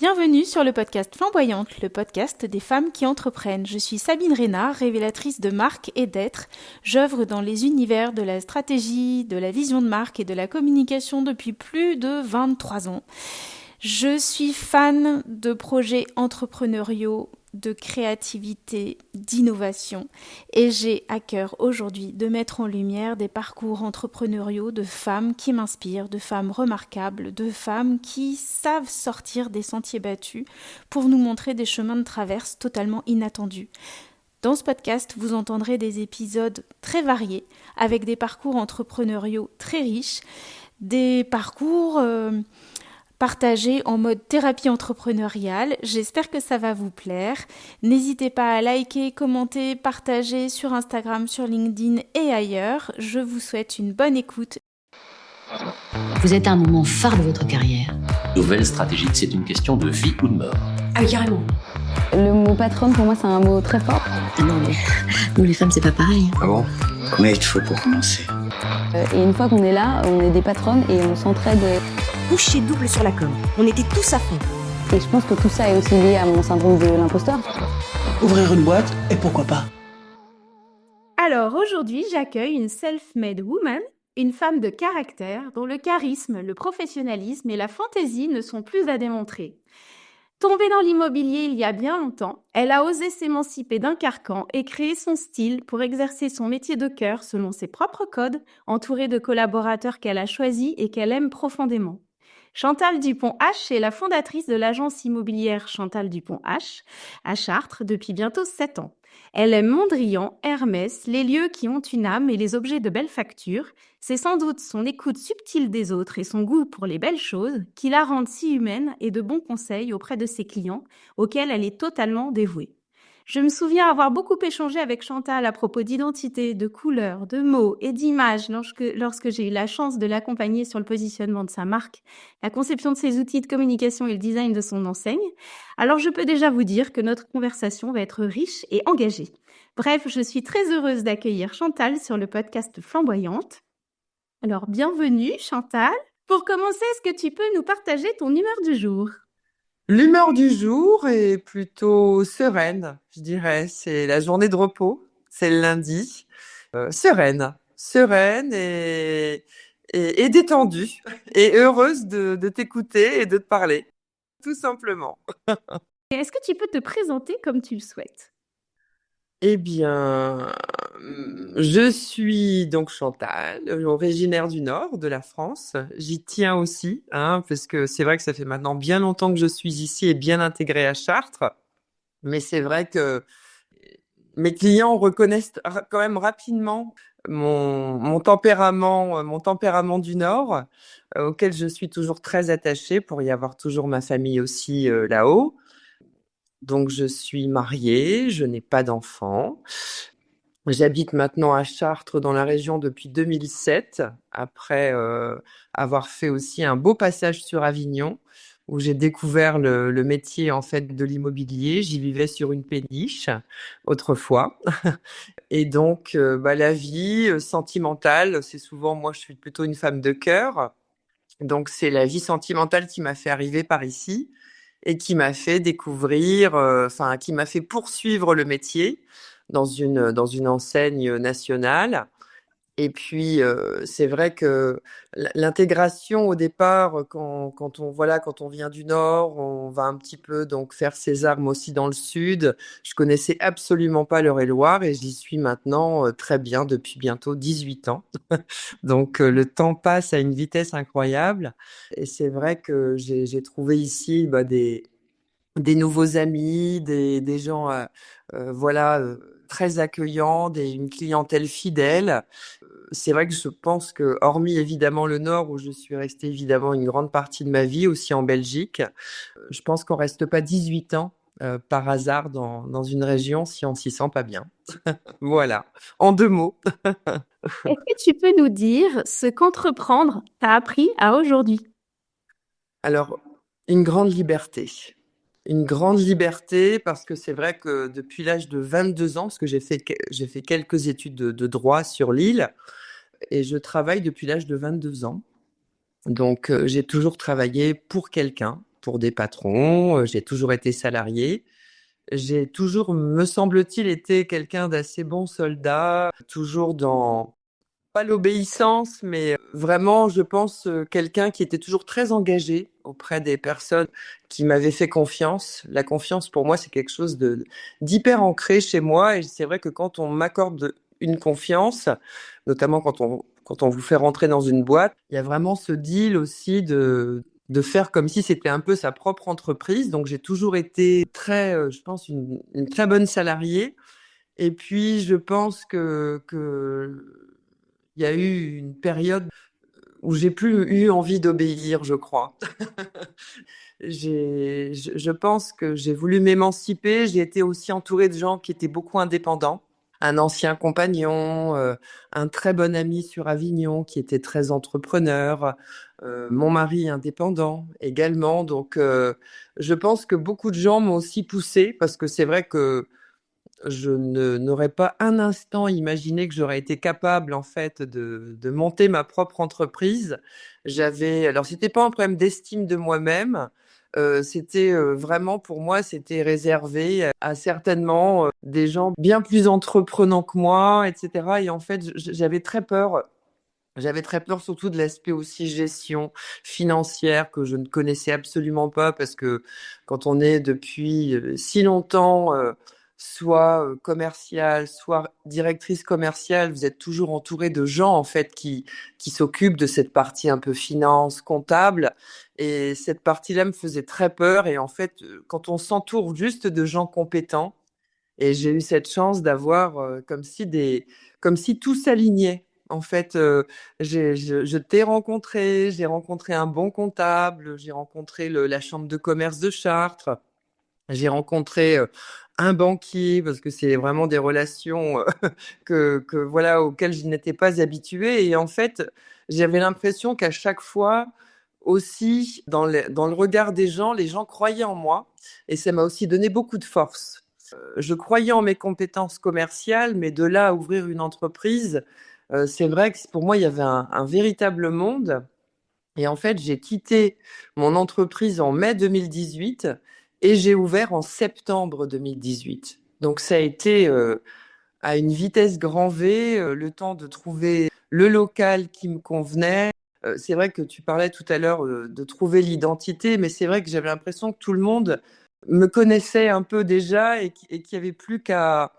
Bienvenue sur le podcast Flamboyante, le podcast des femmes qui entreprennent. Je suis Sabine Reynard, révélatrice de marque et d'être. J'œuvre dans les univers de la stratégie, de la vision de marque et de la communication depuis plus de 23 ans. Je suis fan de projets entrepreneuriaux, de créativité, d'innovation et j'ai à cœur aujourd'hui de mettre en lumière des parcours entrepreneuriaux de femmes qui m'inspirent, de femmes remarquables, de femmes qui savent sortir des sentiers battus pour nous montrer des chemins de traverse totalement inattendus. Dans ce podcast, vous entendrez des épisodes très variés avec des parcours entrepreneuriaux très riches, des parcours partagé en mode thérapie entrepreneuriale. J'espère que ça va vous plaire. N'hésitez pas à liker, commenter, partager sur Instagram, sur LinkedIn et ailleurs. Je vous souhaite une bonne écoute. Vous êtes à un moment phare de votre carrière. Nouvelle stratégie, c'est une question de vie ou de mort. Ah oui, carrément. Le mot patronne, pour moi, c'est un mot très fort. Ah non, mais nous les femmes, c'est pas pareil. Ah bon? Combien il te faut pour commencer? Et une fois qu'on est là, on est des patronnes et on s'entraide. Coucher double sur la com. On était tous à fond. Et je pense que tout ça est aussi lié à mon syndrome de l'imposteur. Ouvrir une boîte, et pourquoi pas? Alors aujourd'hui, j'accueille une self-made woman, une femme de caractère dont le charisme, le professionnalisme et la fantaisie ne sont plus à démontrer. Tombée dans l'immobilier il y a bien longtemps, elle a osé s'émanciper d'un carcan et créer son style pour exercer son métier de cœur selon ses propres codes, entourée de collaborateurs qu'elle a choisis et qu'elle aime profondément. Chantal Dupont-H est la fondatrice de l'agence immobilière Chantal Dupont-H à Chartres depuis bientôt 7 ans. Elle aime Mondrian, Hermès, les lieux qui ont une âme et les objets de belle facture. C'est sans doute son écoute subtile des autres et son goût pour les belles choses qui la rendent si humaine et de bons conseils auprès de ses clients auxquels elle est totalement dévouée. Je me souviens avoir beaucoup échangé avec Chantal à propos d'identité, de couleurs, de mots et d'images lorsque j'ai eu la chance de l'accompagner sur le positionnement de sa marque, la conception de ses outils de communication et le design de son enseigne. Alors je peux déjà vous dire que notre conversation va être riche et engagée. Bref, je suis très heureuse d'accueillir Chantal sur le podcast Flamboyante. Alors bienvenue Chantal. Pour commencer, est-ce que tu peux nous partager ton humeur du jour ? L'humeur du jour est plutôt sereine, je dirais. C'est la journée de repos, c'est le lundi. Sereine et détendue et heureuse de t'écouter et de te parler, tout simplement. Et est-ce que tu peux te présenter comme tu le souhaites ? Eh bien, je suis donc Chantal, originaire du nord de la France. J'y tiens aussi, parce que c'est vrai que ça fait maintenant bien longtemps que je suis ici et bien intégrée à Chartres. Mais c'est vrai que mes clients reconnaissent quand même rapidement mon tempérament du nord, auquel je suis toujours très attachée pour y avoir toujours ma famille aussi là-haut. Donc, je suis mariée, je n'ai pas d'enfants. J'habite maintenant à Chartres, dans la région, depuis 2007, après avoir fait aussi un beau passage sur Avignon, où j'ai découvert le métier en fait de l'immobilier. J'y vivais sur une péniche autrefois. Et donc, la vie sentimentale, c'est souvent, moi, je suis plutôt une femme de cœur. Donc, c'est la vie sentimentale qui m'a fait arriver par ici et qui m'a fait découvrir, qui m'a fait poursuivre le métier dans une enseigne nationale. Et puis, c'est vrai que l'intégration au départ, quand on vient du Nord, on va un petit peu donc faire ses armes aussi dans le Sud. Je connaissais absolument pas l'Eure-et-Loir et j'y suis maintenant très bien depuis bientôt 18 ans. Donc, le temps passe à une vitesse incroyable. Et c'est vrai que j'ai trouvé ici des nouveaux amis, des gens très accueillants, une clientèle fidèle. C'est vrai que je pense que, hormis évidemment le Nord, où je suis restée évidemment une grande partie de ma vie, aussi en Belgique, je pense qu'on reste pas 18 ans par hasard dans une région si on s'y sent pas bien. Voilà, en 2 mots. Est-ce que tu peux nous dire ce qu'entreprendre t'a appris à aujourd'hui ? Alors, une grande liberté. Une grande liberté parce que c'est vrai que depuis l'âge de 22 ans, parce que j'ai fait quelques études de droit sur l'île et je travaille depuis l'âge de 22 ans. Donc, j'ai toujours travaillé pour quelqu'un pour des patrons, j'ai toujours été salariée. J'ai toujours, me semble-t-il, été quelqu'un d'assez bon soldat, toujours dans pas l'obéissance, mais vraiment, je pense, quelqu'un qui était toujours très engagé auprès des personnes qui m'avaient fait confiance. La confiance, pour moi, c'est quelque chose d'hyper ancré chez moi. Et c'est vrai que quand on m'accorde une confiance, notamment quand on vous fait rentrer dans une boîte, il y a vraiment ce deal aussi de faire comme si c'était un peu sa propre entreprise. Donc, j'ai toujours été très, je pense, une très bonne salariée. Et puis, je pense que il y a eu une période où j'ai plus eu envie d'obéir, je crois. Je pense que j'ai voulu m'émanciper. J'ai été aussi entourée de gens qui étaient beaucoup indépendants. Un ancien compagnon, un très bon ami sur Avignon qui était très entrepreneur, mon mari indépendant également. Donc, je pense que beaucoup de gens m'ont aussi poussée parce que c'est vrai que n'aurais pas un instant imaginé que j'aurais été capable en fait de monter ma propre entreprise. Alors c'était pas un problème d'estime de moi-même, c'était vraiment pour moi c'était réservé à certainement des gens bien plus entreprenants que moi, etc. Et en fait j'avais très peur. J'avais très peur surtout de l'aspect aussi gestion financière que je ne connaissais absolument pas parce que quand on est depuis si longtemps soit commerciale, soit directrice commerciale, vous êtes toujours entouré de gens en fait qui s'occupent de cette partie un peu finance, comptable, et cette partie-là me faisait très peur. Et en fait, quand on s'entoure juste de gens compétents, et j'ai eu cette chance d'avoir comme si tout s'alignait. En fait, je t'ai rencontré, j'ai rencontré un bon comptable, j'ai rencontré la chambre de commerce de Chartres, j'ai rencontré un banquier parce que c'est vraiment des relations que voilà auxquelles je n'étais pas habituée. Et en fait, j'avais l'impression qu'à chaque fois aussi dans le regard des gens, les gens croyaient en moi et ça m'a aussi donné beaucoup de force. Je croyais en mes compétences commerciales, mais de là à ouvrir une entreprise, c'est vrai que pour moi il y avait un véritable monde. Et en fait, j'ai quitté mon entreprise en mai 2018 et j'ai ouvert en septembre 2018. Donc ça a été à une vitesse grand V, le temps de trouver le local qui me convenait. C'est vrai que tu parlais tout à l'heure de trouver l'identité, mais c'est vrai que j'avais l'impression que tout le monde me connaissait un peu déjà et qu'il n'y avait plus qu'à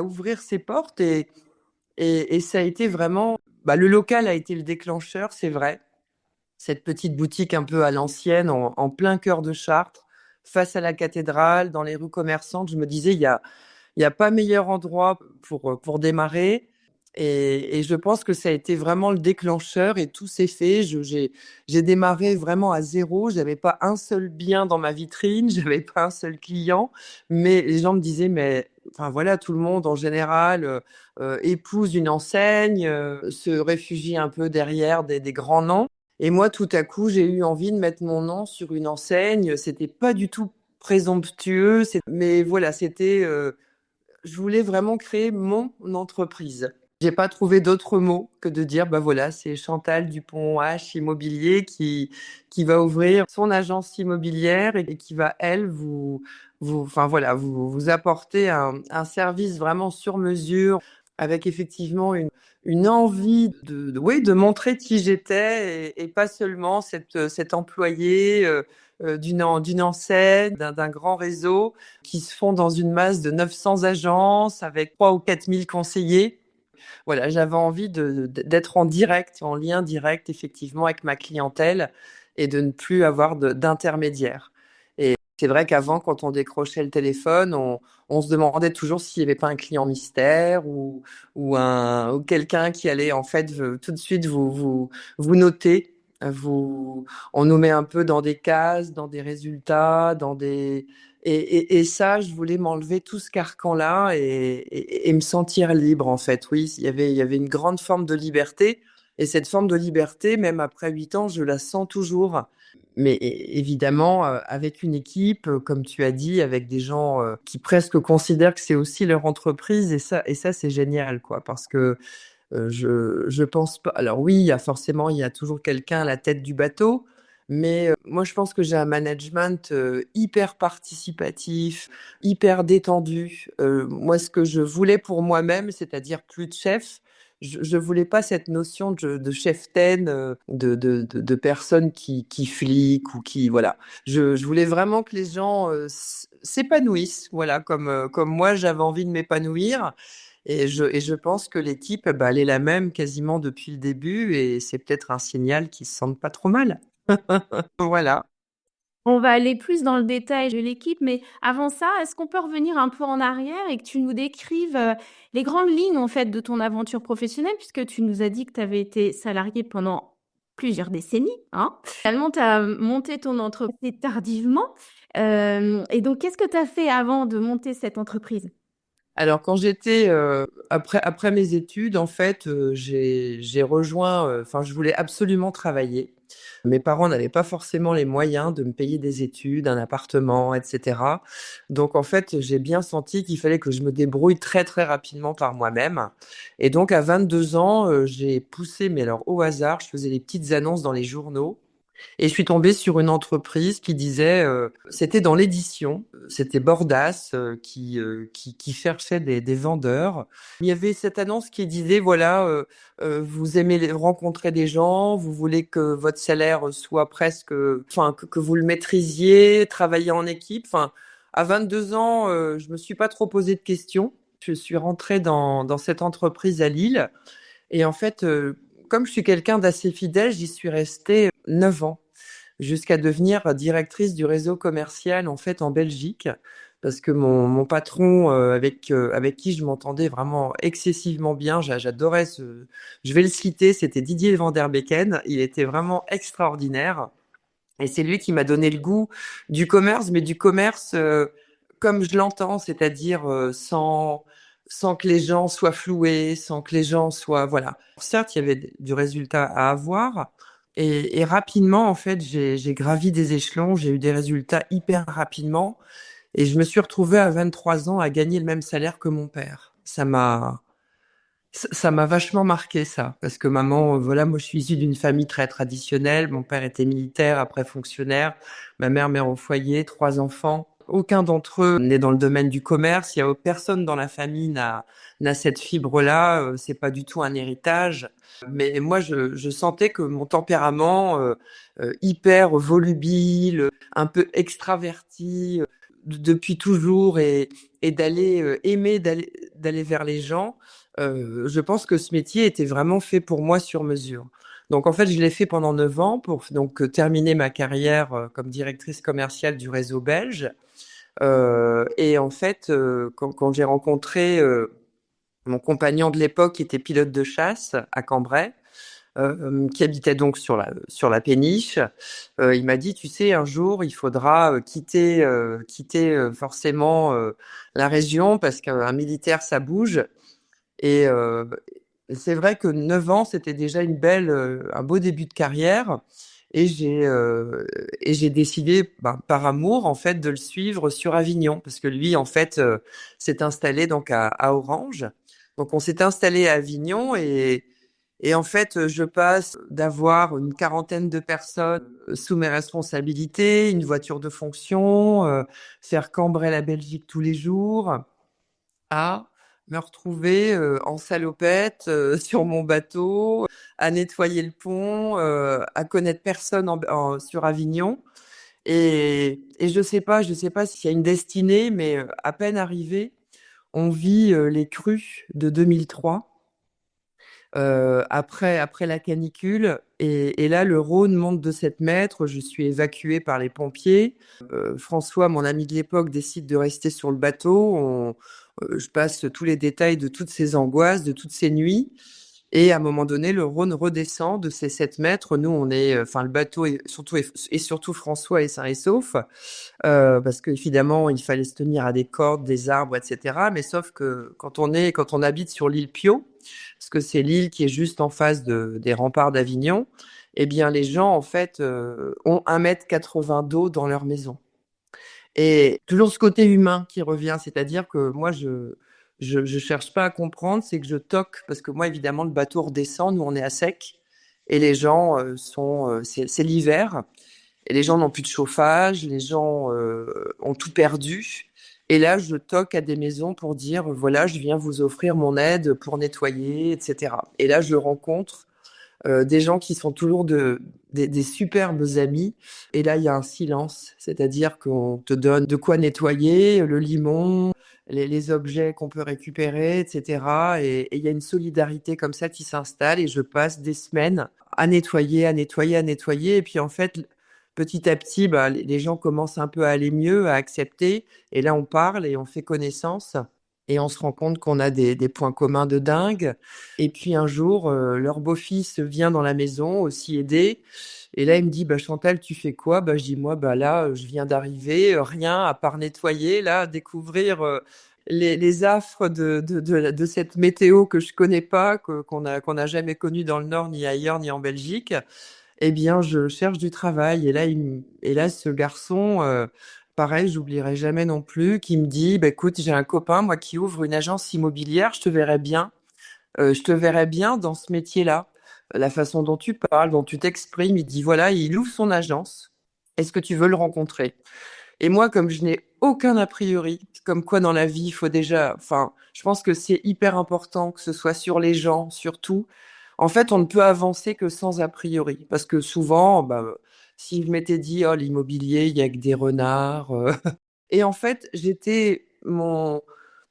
ouvrir ses portes. Et ça a été vraiment... le local a été le déclencheur, c'est vrai. Cette petite boutique un peu à l'ancienne, en plein cœur de Chartres, face à la cathédrale, dans les rues commerçantes. Je me disais, il y a pas meilleur endroit pour démarrer. Et je pense que ça a été vraiment le déclencheur et tout s'est fait. J'ai démarré vraiment à zéro. J'avais pas un seul bien dans ma vitrine, j'avais pas un seul client, mais les gens me disaient, mais enfin voilà, tout le monde en général épouse une enseigne, se réfugie un peu derrière des grands noms. Et moi, tout à coup, j'ai eu envie de mettre mon nom sur une enseigne. C'était pas du tout présomptueux, mais voilà, je voulais vraiment créer mon entreprise. J'ai pas trouvé d'autre mot que de dire, voilà, c'est Chantal Dupont-H Immobilier qui va ouvrir son agence immobilière et qui va, elle, enfin voilà, vous apporter un service vraiment sur mesure avec effectivement une envie de montrer qui j'étais et pas seulement cet employé d'une enseigne, d'un grand réseau qui se font dans une masse de 900 agences avec 3 ou 4 000 conseillers. Voilà, j'avais envie d'être en lien direct effectivement avec ma clientèle et de ne plus avoir d'intermédiaire. Et c'est vrai qu'avant, quand on décrochait le téléphone, on se demandait toujours s'il n'y avait pas un client mystère ou quelqu'un qui allait en fait tout de suite vous noter. On nous met un peu dans des cases, dans des résultats, et ça, je voulais m'enlever tout ce carcan-là et me sentir libre, en fait. Oui, il y avait une grande forme de liberté. Et cette forme de liberté, même après 8 ans, je la sens toujours. Mais évidemment, avec une équipe, comme tu as dit, avec des gens qui presque considèrent que c'est aussi leur entreprise. Et ça, c'est génial, quoi. Parce que je pense pas... Alors oui, il y a toujours quelqu'un à la tête du bateau. Mais moi, je pense que j'ai un management hyper participatif, hyper détendu. Moi, ce que je voulais pour moi-même, c'est-à-dire plus de chef, je voulais pas cette notion de cheftaine, de personnes qui fliquent ou qui voilà. Je voulais vraiment que les gens s'épanouissent, voilà, comme moi j'avais envie de m'épanouir. Et je pense que l'équipe, bah, elle est la même quasiment depuis le début, et c'est peut-être un signal qu'ils se sentent pas trop mal. Voilà. On va aller plus dans le détail de l'équipe, mais avant ça, est-ce qu'on peut revenir un peu en arrière et que tu nous décrives les grandes lignes en fait de ton aventure professionnelle, puisque tu nous as dit que tu avais été salarié pendant plusieurs décennies, hein. Finalement, tu as monté ton entreprise tardivement. Et donc, qu'est-ce que tu as fait avant de monter cette entreprise? Alors quand j'étais après mes études, en fait, j'ai rejoint. Enfin, je voulais absolument travailler. Mes parents n'avaient pas forcément les moyens de me payer des études, un appartement, etc. Donc en fait, j'ai bien senti qu'il fallait que je me débrouille très très rapidement par moi-même. Et donc à 22 ans, j'ai poussé, mais alors au hasard, je faisais des petites annonces dans les journaux. Et je suis tombée sur une entreprise qui disait, c'était dans l'édition, c'était Bordas qui cherchait des vendeurs. Il y avait cette annonce qui disait, voilà, vous aimez rencontrer des gens, vous voulez que votre salaire soit presque, enfin que vous le maîtrisiez, travailler en équipe. Enfin, à 22 ans, je me suis pas trop posé de questions. Je suis rentrée dans cette entreprise à Lille. Et en fait, comme je suis quelqu'un d'assez fidèle, j'y suis restée 9 ans, jusqu'à devenir directrice du réseau commercial, en fait, en Belgique. Parce que mon patron, avec qui je m'entendais vraiment excessivement bien, j'adorais je vais le citer, c'était Didier Van der Becken. Il était vraiment extraordinaire. Et c'est lui qui m'a donné le goût du commerce, mais du commerce comme je l'entends, c'est-à-dire sans que les gens soient floués, sans que les gens soient... Voilà. Certes, il y avait du résultat à avoir. Et rapidement, en fait, j'ai gravi des échelons, j'ai eu des résultats hyper rapidement. Et je me suis retrouvée à 23 ans à gagner le même salaire que mon père. Ça m'a vachement marqué, ça, parce que maman, voilà, moi je suis issue d'une famille très traditionnelle. Mon père était militaire, après fonctionnaire, ma mère au foyer, 3 enfants. Aucun d'entre eux n'est dans le domaine du commerce. Il y a personne dans la famille n'a cette fibre-là. C'est pas du tout un héritage. Mais moi, je sentais que mon tempérament hyper volubile, un peu extraverti depuis toujours, et d'aller aimer d'aller vers les gens. Je pense que ce métier était vraiment fait pour moi sur mesure. Donc en fait, je l'ai fait pendant 9 ans pour donc terminer ma carrière comme directrice commerciale du réseau belge. Et en fait, quand j'ai rencontré mon compagnon de l'époque, qui était pilote de chasse à Cambrai, qui habitait donc sur la péniche, il m'a dit, tu sais, un jour, il faudra quitter forcément la région, parce qu'un militaire, ça bouge. Et c'est vrai que 9 ans, c'était déjà un beau début de carrière. Et j'ai décidé, par amour, en fait, de le suivre sur Avignon, parce que lui, en fait, s'est installé donc à Orange. Donc, on s'est installé à Avignon, et en fait, je passe d'avoir une quarantaine de personnes sous mes responsabilités, une voiture de fonction, faire cambrer la Belgique tous les jours, à me retrouver en salopette sur mon bateau, à nettoyer le pont, à connaître personne sur Avignon. Et je sais pas s'il y a une destinée, mais à peine arrivé, on vit les crues de 2003. Après la canicule, et là le Rhône monte de 7 mètres, je suis évacuée par les pompiers. François, mon ami de l'époque, décide de rester sur le bateau. Je passe tous les détails de toutes ces angoisses, de toutes ces nuits. Et à un moment donné, le Rhône redescend de ces 7 mètres. Nous, le bateau et surtout François est sain et sauf, parce qu'évidemment, il fallait se tenir à des cordes, des arbres, etc. Mais sauf que quand on habite sur l'île Pio, parce que c'est l'île qui est juste en face des remparts d'Avignon, eh bien, les gens, en fait, ont 1,80 m d'eau dans leur maison. Et toujours ce côté humain qui revient, c'est-à-dire que moi, je cherche pas à comprendre, c'est que je toque, parce que moi, évidemment, le bateau redescend, nous, on est à sec, et les gens c'est l'hiver. Et les gens n'ont plus de chauffage, les gens ont tout perdu. Et là, je toque à des maisons pour dire, voilà, je viens vous offrir mon aide pour nettoyer, etc. Et là, je rencontre des gens qui sont toujours des superbes amis. Et là, il y a un silence, c'est-à-dire qu'on te donne de quoi nettoyer, le limon, les objets qu'on peut récupérer, etc. Et il y a une solidarité comme ça qui s'installe et je passe des semaines à nettoyer, à nettoyer, à nettoyer. Et puis en fait, petit à petit, les gens commencent un peu à aller mieux, à accepter. Et là, on parle et on fait connaissance. Et on se rend compte qu'on a des points communs de dingue. Et puis un jour, leur beau-fils vient dans la maison aussi aider. Et là, il me dit, Chantal, tu fais quoi? Je dis, moi, là, je viens d'arriver, rien à part nettoyer, là, découvrir les affres de cette météo que je connais pas, qu'on a jamais connue dans le Nord, ni ailleurs, ni en Belgique. Eh bien, je cherche du travail. Et là, ce garçon, pareil, j'oublierai jamais non plus, qui me dit, écoute, j'ai un copain, moi, qui ouvre une agence immobilière, je te verrais bien. Je te verrais bien dans ce métier-là. La façon dont tu parles, dont tu t'exprimes, il dit, voilà, il ouvre son agence. Est-ce que tu veux le rencontrer? Et moi, comme je n'ai aucun a priori, comme quoi dans la vie, il faut déjà, je pense que c'est hyper important que ce soit sur les gens, surtout. En fait, on ne peut avancer que sans a priori. Parce que souvent, si je m'étais dit, oh, l'immobilier, il y a que des renards. Et en fait,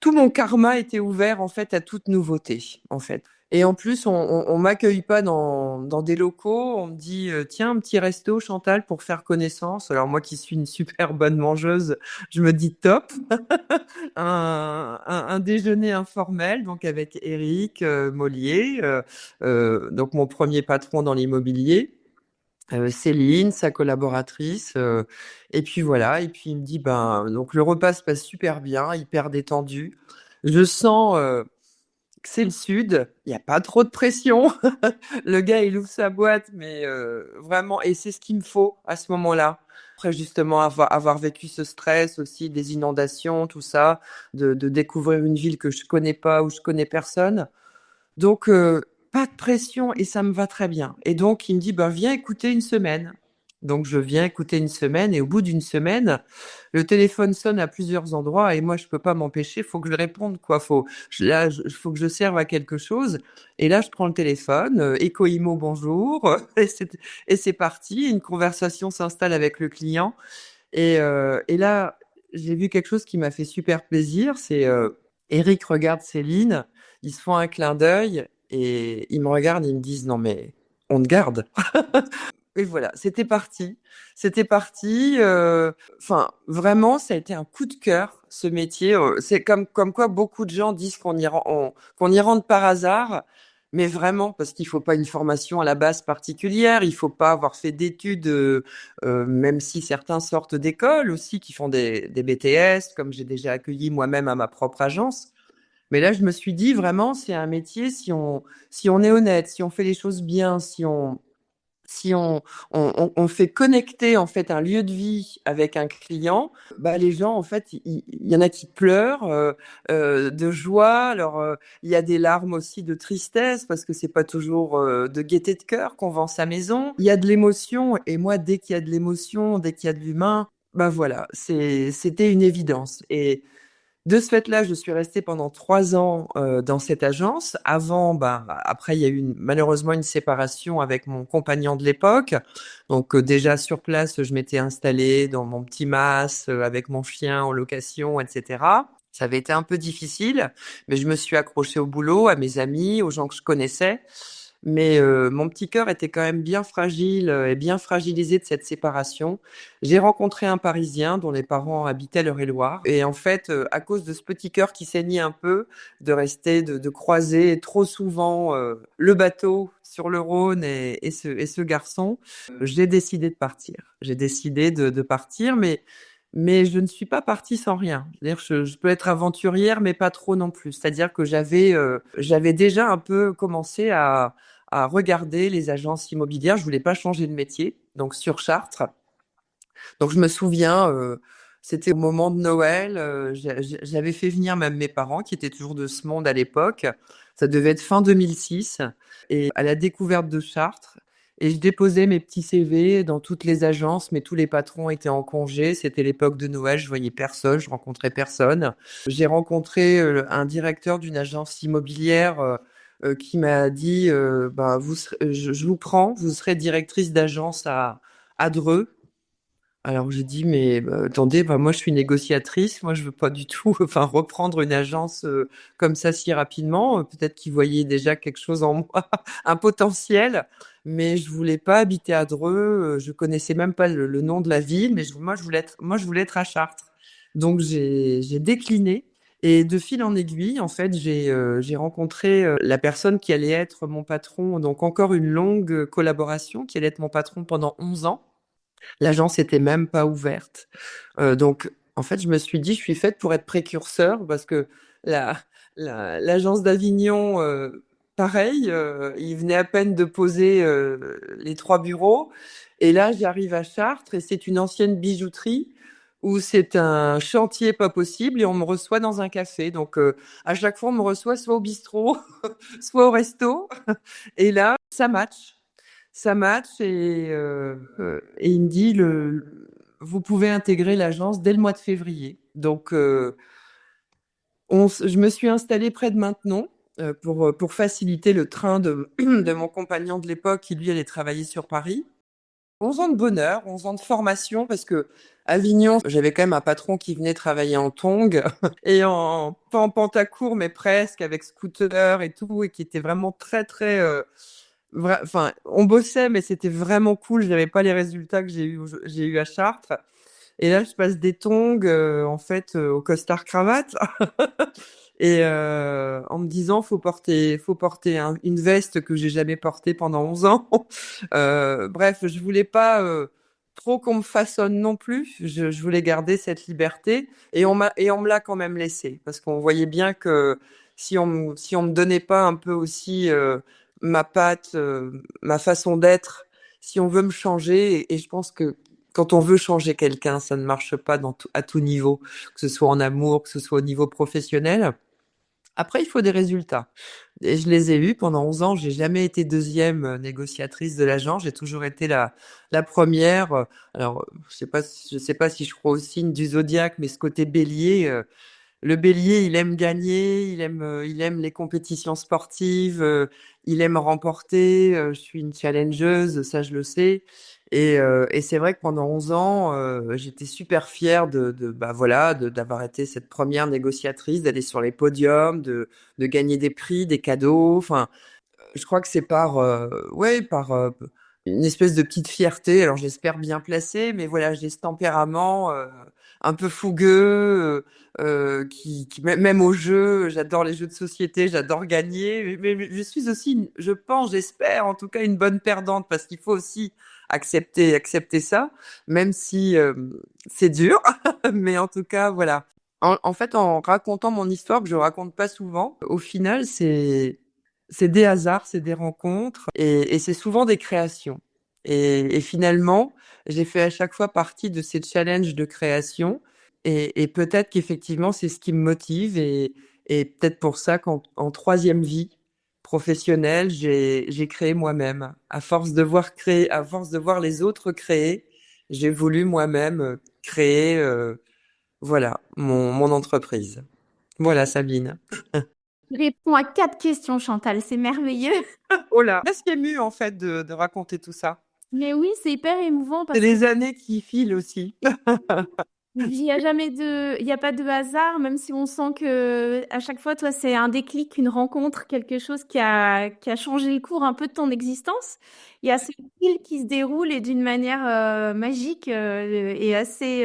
tout mon karma était ouvert, en fait, à toute nouveauté, en fait. Et en plus, on m'accueille pas dans des locaux. On me dit, tiens, un petit resto, Chantal, pour faire connaissance. Alors moi qui suis une super bonne mangeuse, je me dis top. Un déjeuner informel, donc avec Eric Mollier, donc mon premier patron dans l'immobilier. Céline, sa collaboratrice, et puis voilà. Et puis il me dit, donc le repas se passe super bien, hyper détendu. Je sens que c'est le sud, il n'y a pas trop de pression. Le gars, il ouvre sa boîte, mais vraiment, et c'est ce qu'il me faut à ce moment-là. Après, justement, avoir vécu ce stress aussi, des inondations, tout ça, de découvrir une ville que je connais pas, où je connais personne. Donc, pas de pression et ça me va très bien. Et donc, il me dit, viens écouter une semaine. Donc, je viens écouter une semaine et au bout d'une semaine, le téléphone sonne à plusieurs endroits et moi, je peux pas m'empêcher, faut que je réponde, quoi. Faut que je serve à quelque chose. Et là, je prends le téléphone, Eco-Imo, bonjour. Et c'est parti. Une conversation s'installe avec le client. Et là, j'ai vu quelque chose qui m'a fait super plaisir. C'est Eric regarde Céline, ils se font un clin d'œil et ils me regardent, ils me disent non mais on te garde. Et voilà, c'était parti. C'était parti. Vraiment, ça a été un coup de cœur ce métier. C'est comme quoi beaucoup de gens disent qu'on y rentre par hasard. Mais vraiment, parce qu'il faut pas une formation à la base particulière, il faut pas avoir fait d'études, même si certains sortent d'école aussi, qui font des BTS, comme j'ai déjà accueilli moi-même à ma propre agence. Mais là, je me suis dit vraiment, c'est un métier, si on est honnête, si on fait les choses bien, si on fait connecter en fait un lieu de vie avec un client, les gens en fait il y en a qui pleurent de joie. Alors il y a des larmes aussi de tristesse parce que c'est pas toujours de gaieté de cœur qu'on vend sa maison. Il y a de l'émotion et moi dès qu'il y a de l'émotion, dès qu'il y a de l'humain, voilà, c'était une évidence. Et de ce fait-là, je suis restée pendant 3 ans dans cette agence. Avant, après, il y a eu malheureusement une séparation avec mon compagnon de l'époque. Donc déjà sur place, je m'étais installée dans mon petit mas avec mon chien en location, etc. Ça avait été un peu difficile, mais je me suis accrochée au boulot, à mes amis, aux gens que je connaissais. Mais mon petit cœur était quand même bien fragile et bien fragilisé de cette séparation. J'ai rencontré un Parisien dont les parents habitaient l'Eure-et-Loire. Et en fait, à cause de ce petit cœur qui saignait un peu, de croiser trop souvent le bateau sur le Rhône et ce garçon, j'ai décidé de partir. J'ai décidé de partir, mais je ne suis pas partie sans rien. C'est-à-dire, je peux être aventurière, mais pas trop non plus. C'est-à-dire que j'avais déjà un peu commencé à regarder les agences immobilières. Je voulais pas changer de métier, donc sur Chartres. Donc je me souviens, c'était au moment de Noël. J'avais fait venir même mes parents, qui étaient toujours de ce monde à l'époque. Ça devait être fin 2006. Et à la découverte de Chartres, et je déposais mes petits CV dans toutes les agences, mais tous les patrons étaient en congé. C'était l'époque de Noël, je voyais personne, je rencontrais personne. J'ai rencontré un directeur d'une agence immobilière qui m'a dit bah, je vous prends, vous serez directrice d'agence à Dreux. Alors j'ai dit mais attendez, bah, moi je suis négociatrice, moi je veux pas du tout enfin reprendre une agence comme ça si rapidement. Peut-être qu'ils voyaient déjà quelque chose en moi, un potentiel, mais je voulais pas habiter à Dreux, je connaissais même pas le nom de la ville, mais moi je voulais être à Chartres. Donc j'ai décliné. Et de fil en aiguille, en fait, j'ai rencontré la personne qui allait être mon patron, donc encore une longue collaboration, qui allait être mon patron pendant 11 ans. L'agence était même pas ouverte. Donc, en fait, je me suis dit, je suis faite pour être précurseur parce que la, l'agence d'Avignon, pareil, ils venaient à peine de poser les 3 bureaux. Et là, j'arrive à Chartres et c'est une ancienne bijouterie où c'est un chantier pas possible et on me reçoit dans un café. Donc, à chaque fois, on me reçoit soit au bistrot, soit au resto. Et là, ça match et il me dit vous pouvez intégrer l'agence dès le mois de février. Donc je me suis installée près de Maintenon pour faciliter le train de de mon compagnon de l'époque qui lui allait travailler sur Paris. 11 ans de bonheur, 11 ans de formation parce que Avignon, j'avais quand même un patron qui venait travailler en tongs et pas en pantacourt mais presque avec scooter et tout et qui était vraiment très très enfin, on bossait, mais c'était vraiment cool. Je n'avais pas les résultats que j'ai eu à Chartres. Et là, je passe des tongs, en fait, au costard cravate. Et en me disant, faut porter une veste que j'ai jamais portée pendant 11 ans. Bref, je voulais pas trop qu'on me façonne non plus. Je voulais garder cette liberté. Et on me l'a quand même laissé. Parce qu'on voyait bien que si on me donnait pas un peu aussi ma patte, ma façon d'être, si on veut me changer, et je pense que quand on veut changer quelqu'un, ça ne marche pas à tout niveau, que ce soit en amour, que ce soit au niveau professionnel. Après, il faut des résultats. Et je les ai eus pendant 11 ans. J'ai jamais été deuxième négociatrice de l'agence. J'ai toujours été la première. Alors, je sais pas si je crois au signe du zodiaque, mais ce côté bélier, le bélier, il aime gagner, il aime les compétitions sportives, il aime remporter. Je suis une challengeuse, ça je le sais. Et c'est vrai que pendant 11 ans, j'étais super fière bah voilà, d'avoir été cette première négociatrice, d'aller sur les podiums, de gagner des prix, des cadeaux. Enfin, je crois que c'est par une espèce de petite fierté. Alors j'espère bien placée, mais voilà, j'ai ce tempérament un peu fougueux, même au jeu, j'adore les jeux de société, j'adore gagner. Mais je suis aussi, je pense, j'espère en tout cas une bonne perdante parce qu'il faut aussi accepter ça, même si c'est dur. Mais en tout cas, voilà. En fait, en racontant mon histoire que je raconte pas souvent, au final, c'est des hasards, c'est des rencontres et c'est souvent des créations. Et finalement, j'ai fait à chaque fois partie de ces challenges de création et peut-être qu'effectivement, c'est ce qui me motive et peut-être pour ça qu'en troisième vie professionnelle, j'ai créé moi-même. À force de voir les autres créer, j'ai voulu moi-même créer, voilà, mon entreprise. Voilà, Sabine. Tu réponds à 4 questions, Chantal, c'est merveilleux. Oh là, presque émue en fait de raconter tout ça. Mais oui, c'est hyper émouvant C'est parce que les années qui filent aussi. il y a pas de hasard, même si on sent que à chaque fois, toi, c'est un déclic, une rencontre, quelque chose qui a changé le cours un peu de ton existence. Il y a ce fil qui se déroule et d'une manière magique et assez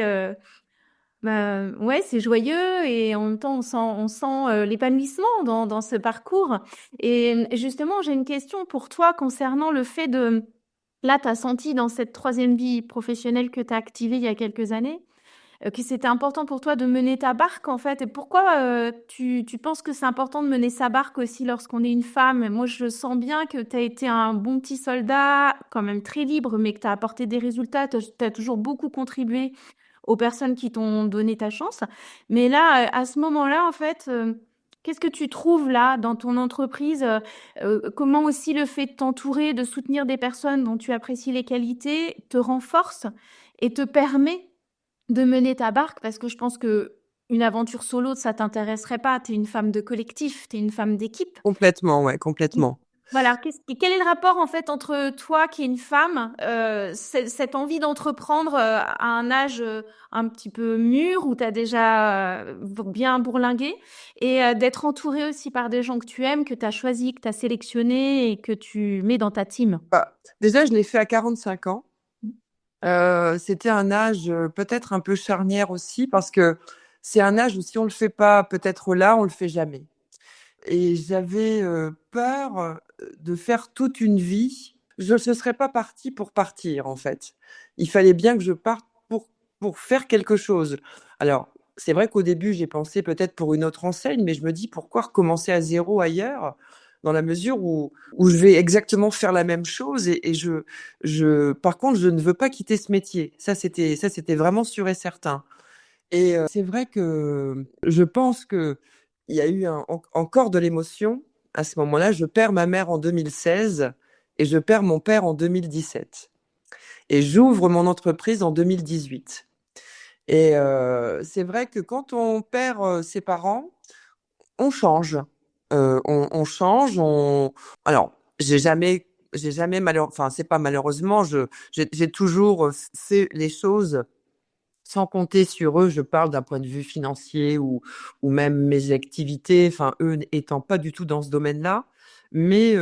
bah, ouais, c'est joyeux et en même temps, on sent l'épanouissement dans ce parcours. Et justement, j'ai une question pour toi concernant le fait de... Là, tu as senti dans cette troisième vie professionnelle que tu as activée il y a quelques années, que c'était important pour toi de mener ta barque, en fait. Et pourquoi tu penses que c'est important de mener sa barque aussi lorsqu'on est une femme? Moi, je sens bien que tu as été un bon petit soldat, quand même très libre, mais que tu as apporté des résultats. Tu as toujours beaucoup contribué aux personnes qui t'ont donné ta chance. Mais là, à ce moment-là, en fait, Qu'est-ce que tu trouves là dans ton entreprise? Comment aussi le fait de t'entourer, de soutenir des personnes dont tu apprécies les qualités te renforce et te permet de mener ta barque? Parce que je pense qu'une aventure solo, ça t'intéresserait pas. Tu es une femme de collectif, tu es une femme d'équipe. Complètement, ouais, complètement. Voilà, quel est le rapport en fait entre toi qui es une femme, cette envie d'entreprendre à un âge un petit peu mûr où tu as déjà bien bourlingué et d'être entourée aussi par des gens que tu aimes, que tu as choisi, que tu as sélectionné et que tu mets dans ta team? Bah, déjà, je l'ai fait à 45 ans. C'était un âge peut-être un peu charnière aussi parce que c'est un âge où si on le fait pas peut-être là, on le fait jamais. Et j'avais peur de faire toute une vie. Je ne serais pas partie pour partir, en fait. Il fallait bien que je parte pour faire quelque chose. Alors, c'est vrai qu'au début, j'ai pensé peut-être pour une autre enseigne, mais je me dis pourquoi recommencer à zéro ailleurs, dans la mesure où je vais exactement faire la même chose et par contre, je ne veux pas quitter ce métier. Ça, c'était vraiment sûr et certain. Et c'est vrai que je pense que il y a eu encore de l'émotion à ce moment-là. Je perds ma mère en 2016 et je perds mon père en 2017. Et j'ouvre mon entreprise en 2018. Et c'est vrai que quand on perd ses parents, on change. On change. Alors, j'ai jamais enfin, c'est pas malheureusement. J'ai toujours fait les choses sans compter sur eux, je parle d'un point de vue financier ou même mes activités, enfin eux étant pas du tout dans ce domaine-là, mais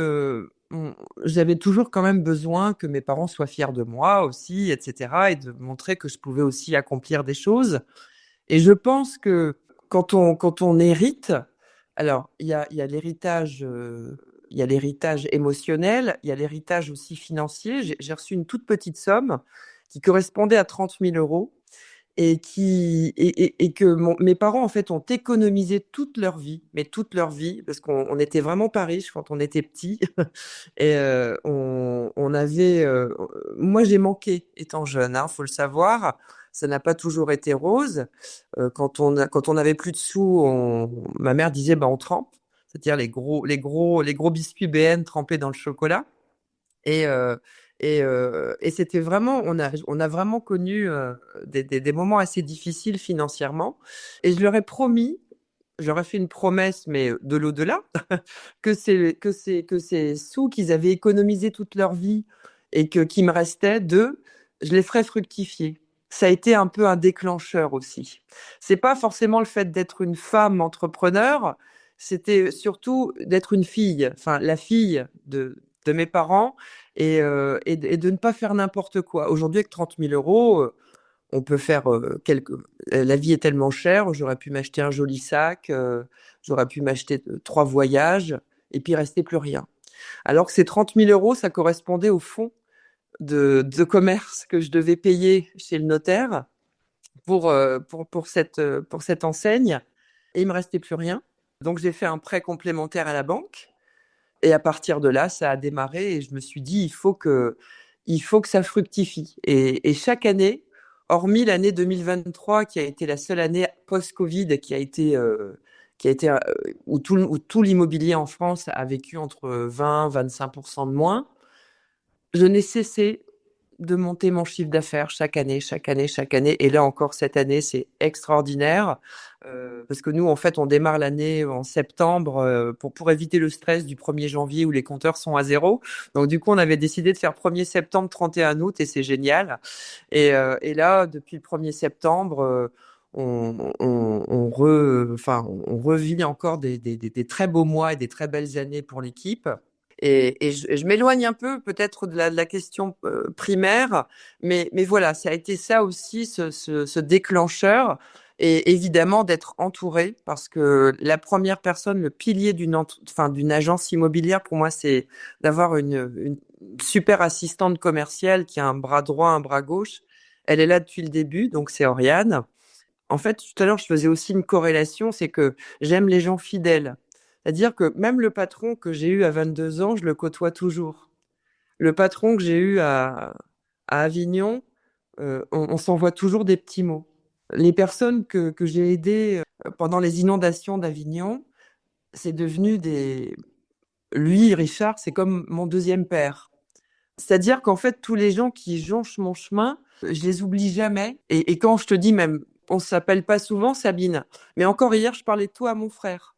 j'avais toujours quand même besoin que mes parents soient fiers de moi aussi, etc., et de montrer que je pouvais aussi accomplir des choses. Et je pense que quand on hérite, alors il y a l'héritage, il y a l'héritage émotionnel, il y a l'héritage aussi financier. J'ai reçu une toute petite somme qui correspondait à 30 000 euros et que mes parents en fait ont économisé toute leur vie, mais toute leur vie, parce qu'on n'était vraiment pas riches quand on était petits. Et on avait, moi j'ai manqué étant jeune, hein, faut le savoir. Ça n'a pas toujours été rose. Quand on avait plus de sous, ma mère disait bah on trempe, c'est-à-dire les gros biscuits BN trempés dans le chocolat. Et, et c'était vraiment, on a vraiment connu des moments assez difficiles financièrement. Et je leur ai promis, j'aurais fait une promesse, mais de l'au-delà, que ces sous qu'ils avaient économisés toute leur vie et qui me restaient je les ferais fructifier. Ça a été un peu un déclencheur aussi. C'est pas forcément le fait d'être une femme entrepreneur, c'était surtout d'être une fille, enfin la fille de mes parents et de ne pas faire n'importe quoi. Aujourd'hui, avec 30 000 euros, on peut faire la vie est tellement chère, j'aurais pu m'acheter un joli sac, j'aurais pu m'acheter 3 voyages et puis rester plus rien. Alors que ces 30 000 euros, ça correspondait au fonds de commerce que je devais payer chez le notaire pour cette enseigne et il me restait plus rien. Donc j'ai fait un prêt complémentaire à la banque. Et à partir de là, ça a démarré et je me suis dit, il faut que ça fructifie. Et chaque année, hormis l'année 2023, qui a été la seule année post-Covid où tout l'immobilier en France a vécu entre 20 et 25% de moins, je n'ai cessé de monter mon chiffre d'affaires chaque année, chaque année, chaque année. Et là encore, cette année, c'est extraordinaire. Parce que nous, en fait, on démarre l'année en septembre pour éviter le stress du 1er janvier où les compteurs sont à zéro. Donc, du coup, on avait décidé de faire 1er septembre, 31 août et c'est génial. Et là, depuis le 1er septembre, on revit encore des très beaux mois et des très belles années pour l'équipe. Et je m'éloigne un peu peut-être de la question primaire, mais voilà, ça a été ça aussi, ce déclencheur. Et évidemment d'être entourée, parce que la première personne, le pilier d'une agence immobilière, pour moi, c'est d'avoir une super assistante commerciale qui a un bras droit, un bras gauche. Elle est là depuis le début, donc c'est Oriane. En fait, tout à l'heure, je faisais aussi une corrélation, c'est que j'aime les gens fidèles. C'est-à-dire que même le patron que j'ai eu à 22 ans, je le côtoie toujours. Le patron que j'ai eu à Avignon, on s'envoie toujours des petits mots. Les personnes que j'ai aidées pendant les inondations d'Avignon, c'est devenu des... Lui, Richard, c'est comme mon deuxième père. C'est-à-dire qu'en fait, tous les gens qui jonchent mon chemin, je les oublie jamais. Et quand je te dis même, on s'appelle pas souvent Sabine, mais encore hier, je parlais de toi à mon frère.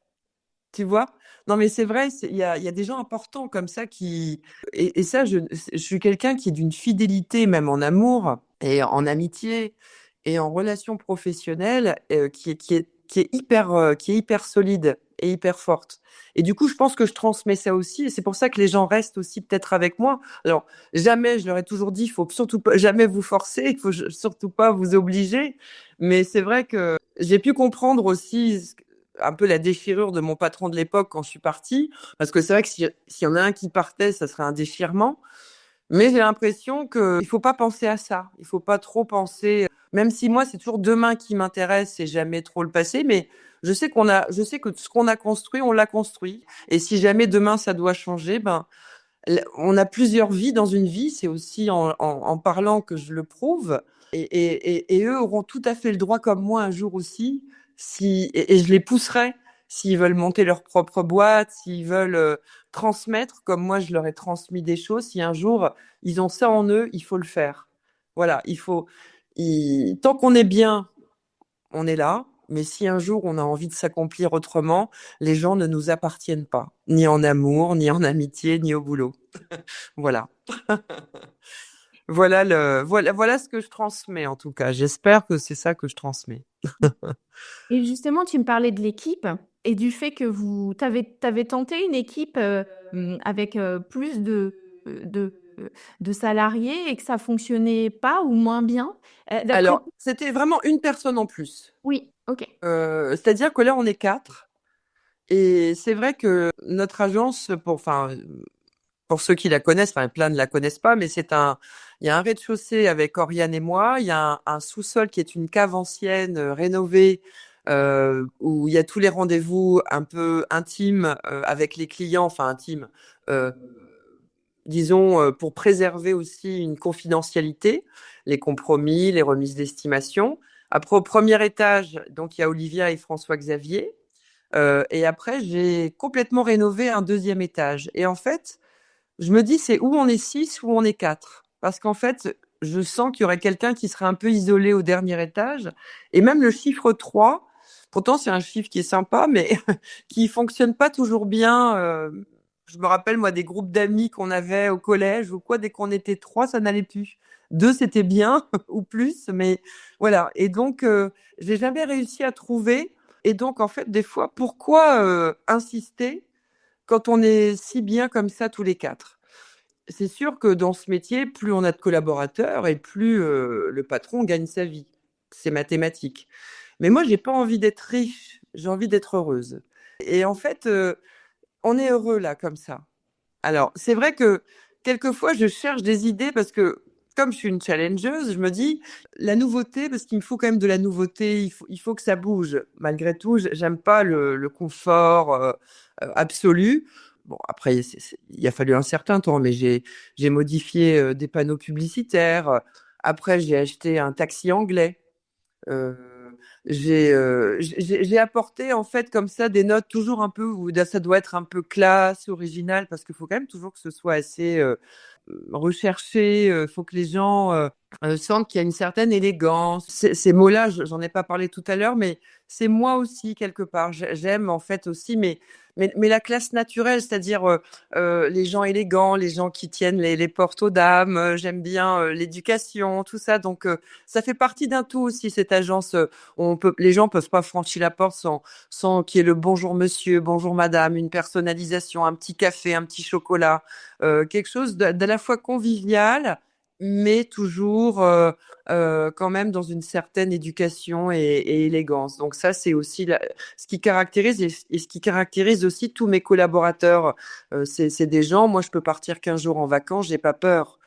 Tu vois? Non, mais c'est vrai, il y a des gens importants comme ça qui... Et ça, je suis quelqu'un qui est d'une fidélité, même en amour et en amitié et en relation professionnelle, qui est hyper solide et hyper forte. Et du coup, je pense que je transmets ça aussi. Et c'est pour ça que les gens restent aussi peut-être avec moi. Alors, jamais, je leur ai toujours dit, il faut surtout pas, jamais vous forcer, il faut surtout pas vous obliger. Mais c'est vrai que j'ai pu comprendre aussi un peu la déchirure de mon patron de l'époque quand je suis partie. Parce que c'est vrai que s'il y en a un qui partait, ça serait un déchirement. Mais j'ai l'impression qu'il faut pas penser à ça. Il faut pas trop penser, même si moi, c'est toujours demain qui m'intéresse et jamais trop le passé, mais je sais que ce qu'on a construit, on l'a construit. Et si jamais demain ça doit changer, ben, on a plusieurs vies dans une vie. C'est aussi en parlant que je le prouve. Et eux auront tout à fait le droit, comme moi, un jour aussi, et je les pousserai s'ils veulent monter leur propre boîte, s'ils veulent transmettre, comme moi je leur ai transmis des choses. Si un jour ils ont ça en eux, il faut le faire. Voilà, tant qu'on est bien, on est là. Mais si un jour on a envie de s'accomplir autrement, les gens ne nous appartiennent pas, ni en amour, ni en amitié, ni au boulot. Voilà. Voilà ce que je transmets en tout cas. J'espère que c'est ça que je transmets. Et justement, tu me parlais de l'équipe et du fait que t'avais tenté une équipe avec plus de salariés et que ça fonctionnait pas ou moins bien. D'après Alors, c'était vraiment une personne en plus. Oui, ok. C'est-à-dire que là, on est 4. Et c'est vrai que notre agence, pour ceux qui la connaissent, enfin plein ne la connaissent pas, mais il y a un rez-de-chaussée avec Oriane et moi, il y a un sous-sol qui est une cave ancienne rénovée où il y a tous les rendez-vous un peu intimes avec les clients, enfin intimes, euh, disons pour préserver aussi une confidentialité, les compromis, les remises d'estimation. Après, au premier étage, donc il y a Olivia et François-Xavier. Et après, j'ai complètement rénové un deuxième étage. Et en fait, je me dis, c'est où on est 6 ou on est 4. Parce qu'en fait, je sens qu'il y aurait quelqu'un qui serait un peu isolé au dernier étage. Et même le chiffre 3, pourtant c'est un chiffre qui est sympa, mais qui fonctionne pas toujours bien. Je me rappelle, moi, des groupes d'amis qu'on avait au collège ou quoi, dès qu'on était 3, ça n'allait plus. 2, c'était bien, ou plus, mais voilà. Et donc, j'ai jamais réussi à trouver. Et donc, en fait, des fois, pourquoi insister quand on est si bien comme ça tous les 4? C'est sûr que dans ce métier, plus on a de collaborateurs et plus le patron gagne sa vie. C'est mathématique. Mais moi, j'ai pas envie d'être riche, j'ai envie d'être heureuse. Et en fait, on est heureux là, comme ça. Alors, c'est vrai que quelquefois, je cherche des idées parce que, comme je suis une challengeuse, je me dis, la nouveauté, parce qu'il me faut quand même de la nouveauté, il faut que ça bouge. Malgré tout, j'aime pas le confort absolu. Bon, après, il a fallu un certain temps, mais j'ai modifié des panneaux publicitaires. Après, j'ai acheté un taxi anglais. Euh, j'ai apporté en fait comme ça des notes toujours un peu où ça doit être un peu classe, original, parce qu'il faut quand même toujours que ce soit assez recherché. Il faut que les gens sentent qu'il y a une certaine élégance. Ces mots-là, j'en ai pas parlé tout à l'heure, mais c'est moi aussi quelque part. J'aime en fait aussi, mais la classe naturelle, c'est-à-dire les gens élégants, les gens qui tiennent les portes aux dames. J'aime bien l'éducation, tout ça. Donc ça fait partie d'un tout aussi cette agence. Les gens peuvent pas franchir la porte sans qu'il y ait le bonjour monsieur, bonjour madame, une personnalisation, un petit café, un petit chocolat, quelque chose de la fois convivial, mais toujours quand même dans une certaine éducation et élégance. Donc ça, c'est aussi ce qui caractérise et ce qui caractérise aussi tous mes collaborateurs. C'est des gens, moi je peux partir 15 jours en vacances, j'ai pas peur.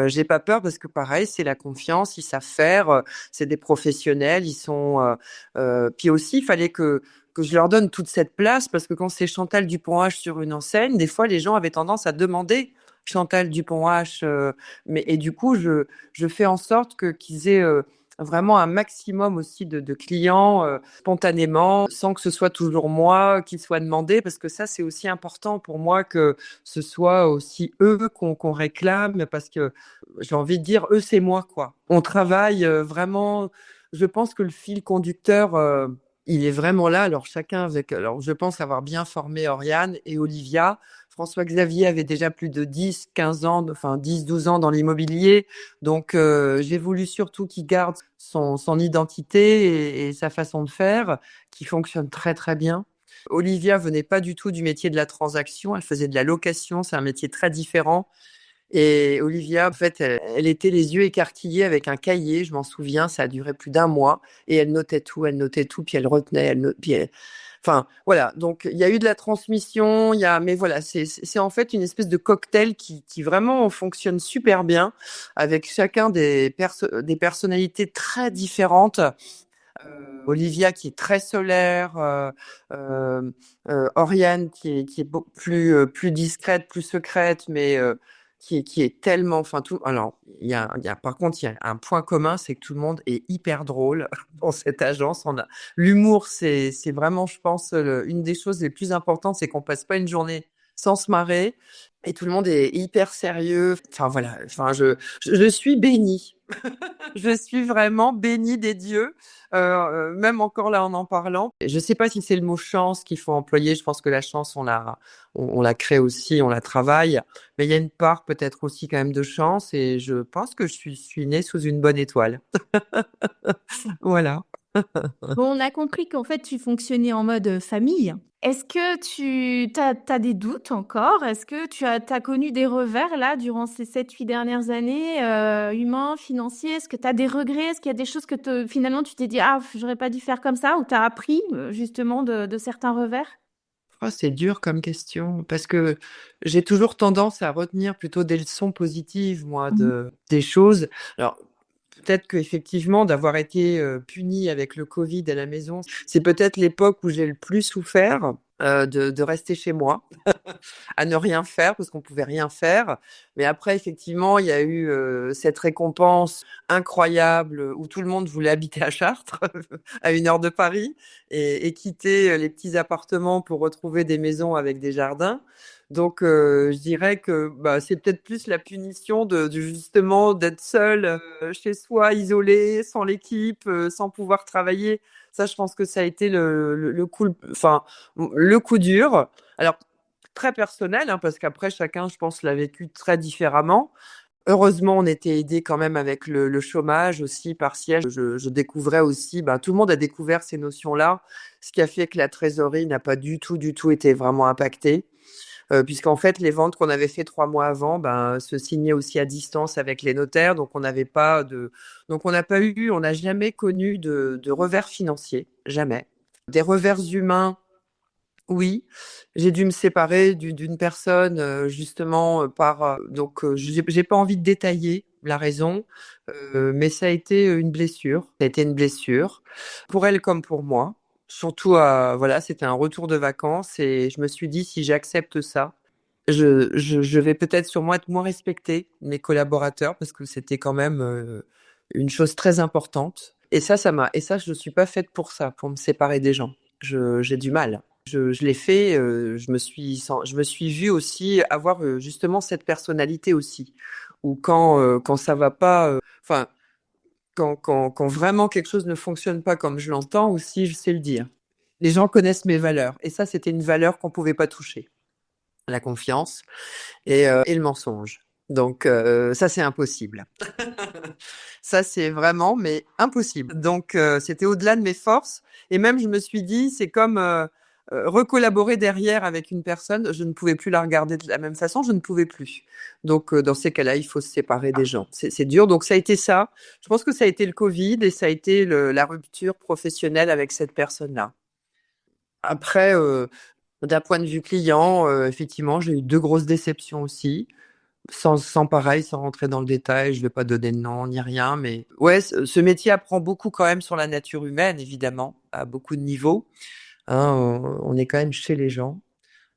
J'ai pas peur parce que pareil, c'est la confiance, ils savent faire, c'est des professionnels, ils sont. Puis aussi, il fallait que je leur donne toute cette place parce que quand c'est Chantal Dupont-H sur une enseigne, des fois les gens avaient tendance à demander Chantal Dupont-H, et du coup je fais en sorte qu'ils aient vraiment un maximum aussi de clients spontanément, sans que ce soit toujours moi qui soit demandé, parce que ça, c'est aussi important pour moi que ce soit aussi eux qu'on réclame, parce que j'ai envie de dire, eux, c'est moi, quoi. On travaille vraiment, je pense que le fil conducteur, il est vraiment là. Alors, alors, je pense avoir bien formé Oriane et Olivia. François-Xavier avait déjà plus de 10, 15 ans, enfin 10, 12 ans dans l'immobilier. Donc, j'ai voulu surtout qu'il garde son identité et sa façon de faire, qui fonctionne très, très bien. Olivia venait pas du tout du métier de la transaction. Elle faisait de la location. C'est un métier très différent. Et Olivia, en fait, elle était les yeux écarquillés avec un cahier. Je m'en souviens, ça a duré plus d'1 mois. Et elle notait tout, puis elle retenait, enfin, voilà. Donc, il y a eu de la transmission, mais voilà, c'est en fait une espèce de cocktail qui vraiment fonctionne super bien, avec chacun des personnalités très différentes. Olivia qui est très solaire, Oriane qui est beaucoup plus discrète, plus secrète, mais qui est tellement, enfin tout. Alors, par contre, il y a un point commun, c'est que tout le monde est hyper drôle dans cette agence. L'humour, c'est vraiment, je pense, une des choses les plus importantes, c'est qu'on passe pas une journée sans se marrer. Et tout le monde est hyper sérieux. Enfin voilà. Enfin, je suis bénie. Je suis vraiment bénie des dieux. Même encore là en parlant. Et je sais pas si c'est le mot chance qu'il faut employer. Je pense que la chance, on la crée aussi, on la travaille. Mais il y a une part peut-être aussi quand même de chance. Et je pense que je suis née sous une bonne étoile. Voilà. Bon, on a compris qu'en fait, tu fonctionnais en mode famille. Est-ce que tu as des doutes encore? Est-ce que tu as connu des revers là durant ces 7-8 dernières années, humains, financiers? Est-ce que tu as des regrets? Est-ce qu'il y a des choses que finalement tu t'es dit: «Ah, j'aurais pas dû faire comme ça» ou tu as appris, justement de certains revers? Oh, c'est dur comme question parce que j'ai toujours tendance à retenir plutôt des leçons positives, moi, Mmh. des choses. Alors, peut-être qu'effectivement, d'avoir été punie avec le Covid à la maison, c'est peut-être l'époque où j'ai le plus souffert de rester chez moi, à ne rien faire parce qu'on pouvait rien faire. Mais après, effectivement, il y a eu cette récompense incroyable où tout le monde voulait habiter à Chartres, à 1 heure de Paris, et quitter les petits appartements pour retrouver des maisons avec des jardins. Donc, je dirais que c'est peut-être plus la punition justement d'être seul chez soi, isolé, sans l'équipe, sans pouvoir travailler. Ça, je pense que ça a été le coup dur. Alors, très personnel, hein, parce qu'après, chacun, je pense, l'a vécu très différemment. Heureusement, on était aidés quand même avec le chômage aussi partiel. Je découvrais aussi, tout le monde a découvert ces notions-là, ce qui a fait que la trésorerie n'a pas du tout été vraiment impactée. Puisqu'en fait, les ventes qu'on avait fait 3 mois avant, se signaient aussi à distance avec les notaires, donc on n'a on n'a jamais connu de revers financier, jamais. Des revers humains, oui, j'ai dû me séparer d'une personne justement donc j'ai pas envie de détailler la raison, mais ça a été une blessure. Ça a été une blessure pour elle comme pour moi. Surtout, voilà, c'était un retour de vacances et je me suis dit si j'accepte ça, je vais peut-être sûrement être moins respectée de mes collaborateurs parce que c'était quand même une chose très importante. Et ça, je suis pas faite pour ça, pour me séparer des gens. J'ai du mal. Je l'ai fait, je me suis vue aussi avoir justement cette personnalité aussi, où quand ça va pas, enfin quand vraiment quelque chose ne fonctionne pas comme je l'entends aussi, je sais le dire. Les gens connaissent mes valeurs et ça, c'était une valeur qu'on pouvait pas toucher. La confiance et le mensonge. Donc ça, c'est impossible. Ça, c'est vraiment mais impossible. Donc c'était au-delà de mes forces et même je me suis dit, c'est comme recollaborer derrière avec une personne, je ne pouvais plus la regarder de la même façon, je ne pouvais plus. Donc dans ces cas-là, il faut se séparer des gens. C'est dur. Donc ça a été ça. Je pense que ça a été le Covid et ça a été la rupture professionnelle avec cette personne-là. Après, d'un point de vue client, effectivement, j'ai eu 2 grosses déceptions aussi. Sans rentrer dans le détail, je vais pas donner de nom ni rien, mais ouais, ce métier apprend beaucoup quand même sur la nature humaine, évidemment, à beaucoup de niveaux. Hein, on est quand même chez les gens.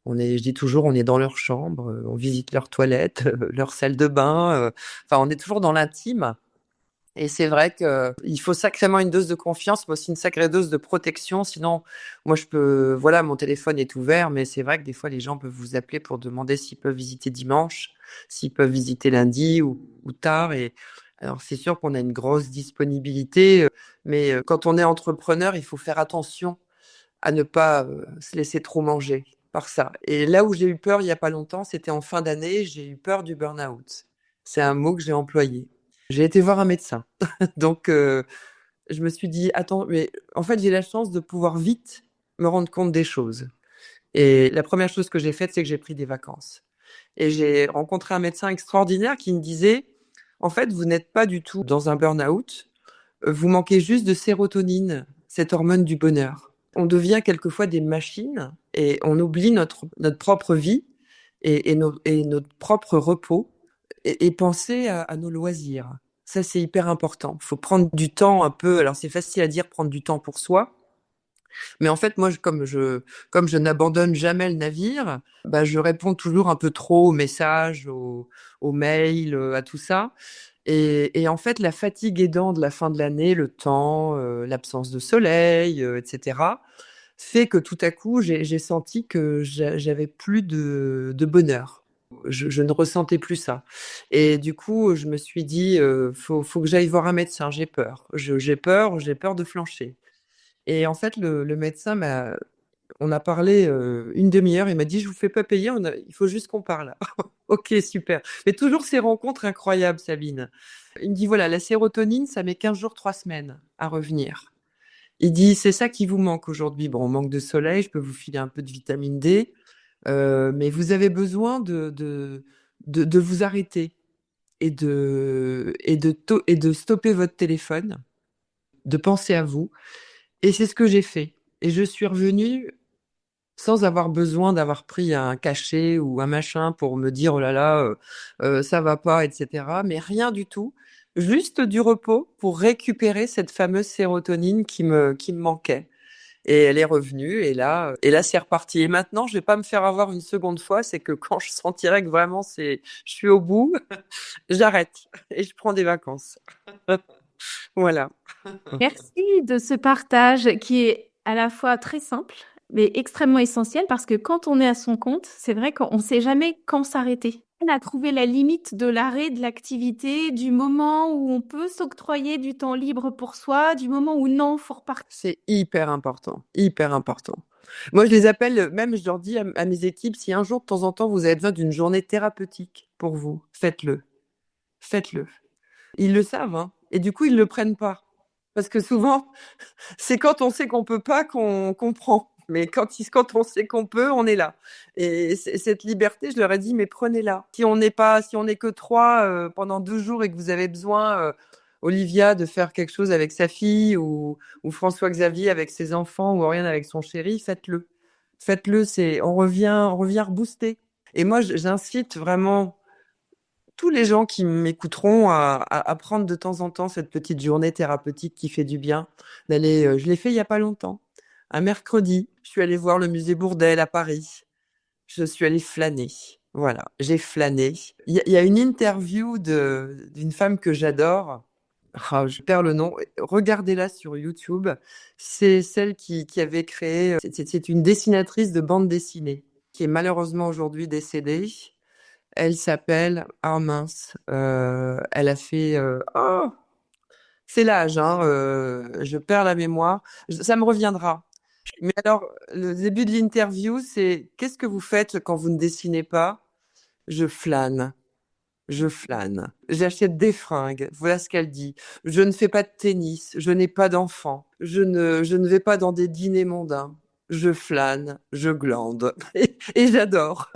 Je dis toujours, on est dans leur chambre, on visite leurs toilettes, leur salle de bain, enfin, on est toujours dans l'intime. Et c'est vrai qu'il faut sacrément une dose de confiance, mais aussi une sacrée dose de protection. Sinon, moi, voilà, mon téléphone est ouvert, mais c'est vrai que des fois, les gens peuvent vous appeler pour demander s'ils peuvent visiter dimanche, s'ils peuvent visiter lundi ou tard. Et alors, c'est sûr qu'on a une grosse disponibilité, mais quand on est entrepreneur, il faut faire attention à ne pas se laisser trop manger par ça. Et là où j'ai eu peur il y a pas longtemps, c'était en fin d'année, j'ai eu peur du burn-out. C'est un mot que j'ai employé. J'ai été voir un médecin. Donc, je me suis dit, attends, mais en fait, j'ai la chance de pouvoir vite me rendre compte des choses. Et la première chose que j'ai faite, c'est que j'ai pris des vacances. Et j'ai rencontré un médecin extraordinaire qui me disait, en fait, vous n'êtes pas du tout dans un burn-out, vous manquez juste de sérotonine, cette hormone du bonheur. On devient quelquefois des machines et on oublie notre propre vie et notre propre repos et penser à nos loisirs. Ça, c'est hyper important. Il faut prendre du temps un peu. Alors, c'est facile à dire prendre du temps pour soi. Mais en fait, moi, comme je n'abandonne jamais le navire, bah, je réponds toujours un peu trop aux messages, aux mails, à tout ça. Et en fait, la fatigue aidant de la fin de l'année, le temps, l'absence de soleil, etc., fait que tout à coup, j'ai senti que j'avais plus de bonheur. Je ne ressentais plus ça. Et du coup, je me suis dit, faut que j'aille voir un médecin, j'ai peur. J'ai peur de flancher. Et en fait, le médecin on a parlé une demi-heure, il m'a dit, je vous fais pas payer, il faut juste qu'on parle. Ok, super. Mais toujours ces rencontres incroyables, Sabine. Il me dit, voilà, la sérotonine, ça met 15 jours, 3 semaines à revenir. Il dit, c'est ça qui vous manque aujourd'hui. Bon, on manque de soleil, je peux vous filer un peu de vitamine D, mais vous avez besoin de vous arrêter et de stopper votre téléphone, de penser à vous. Et c'est ce que j'ai fait. Et je suis revenue sans avoir besoin d'avoir pris un cachet ou un machin pour me dire, oh là là, ça va pas, etc. Mais rien du tout. Juste du repos pour récupérer cette fameuse sérotonine qui me manquait. Et elle est revenue, et là, c'est reparti. Et maintenant, je vais pas me faire avoir une seconde fois, c'est que quand je sentirai que vraiment je suis au bout, j'arrête et je prends des vacances. Voilà. Merci de ce partage qui est à la fois très simple, mais extrêmement essentiel parce que quand on est à son compte, c'est vrai qu'on ne sait jamais quand s'arrêter. On a trouvé la limite de l'arrêt de l'activité, du moment où on peut s'octroyer du temps libre pour soi, du moment où non, faut repartir. C'est hyper important, hyper important. Moi, je les appelle, même je leur dis à mes équipes, si un jour, de temps en temps, vous avez besoin d'une journée thérapeutique pour vous, faites-le. Faites-le. Ils le savent, hein. Et du coup, ils le prennent pas. Parce que souvent, c'est quand on sait qu'on peut pas qu'on prend. Mais quand on sait qu'on peut, on est là. Et cette liberté, je leur ai dit, mais prenez-la. Si on n'est que 3 pendant 2 jours et que vous avez besoin, Olivia, de faire quelque chose avec sa fille ou François-Xavier avec ses enfants ou Oriane avec son chéri, faites-le. Faites-le, on revient rebooster. Et moi, j'incite vraiment tous les gens qui m'écouteront à prendre de temps en temps cette petite journée thérapeutique qui fait du bien. Je l'ai fait il y a pas longtemps. Un mercredi, je suis allée voir le musée Bourdelle à Paris. Je suis allée flâner. Voilà, j'ai flâné. Il y a une interview d'une femme que j'adore. Ah, je perds le nom. Regardez-la sur YouTube. C'est celle qui avait créé. C'est une dessinatrice de bande dessinée qui est malheureusement aujourd'hui décédée. Elle s'appelle, ah mince, elle a fait, oh, c'est l'âge, hein, je perds la mémoire, ça me reviendra. Mais alors, le début de l'interview, c'est, qu'est-ce que vous faites quand vous ne dessinez pas? Je flâne. J'achète des fringues. Voilà ce qu'elle dit. Je ne fais pas de tennis. Je n'ai pas d'enfants. Je ne vais pas dans des dîners mondains. Je flâne, je glande. Et j'adore.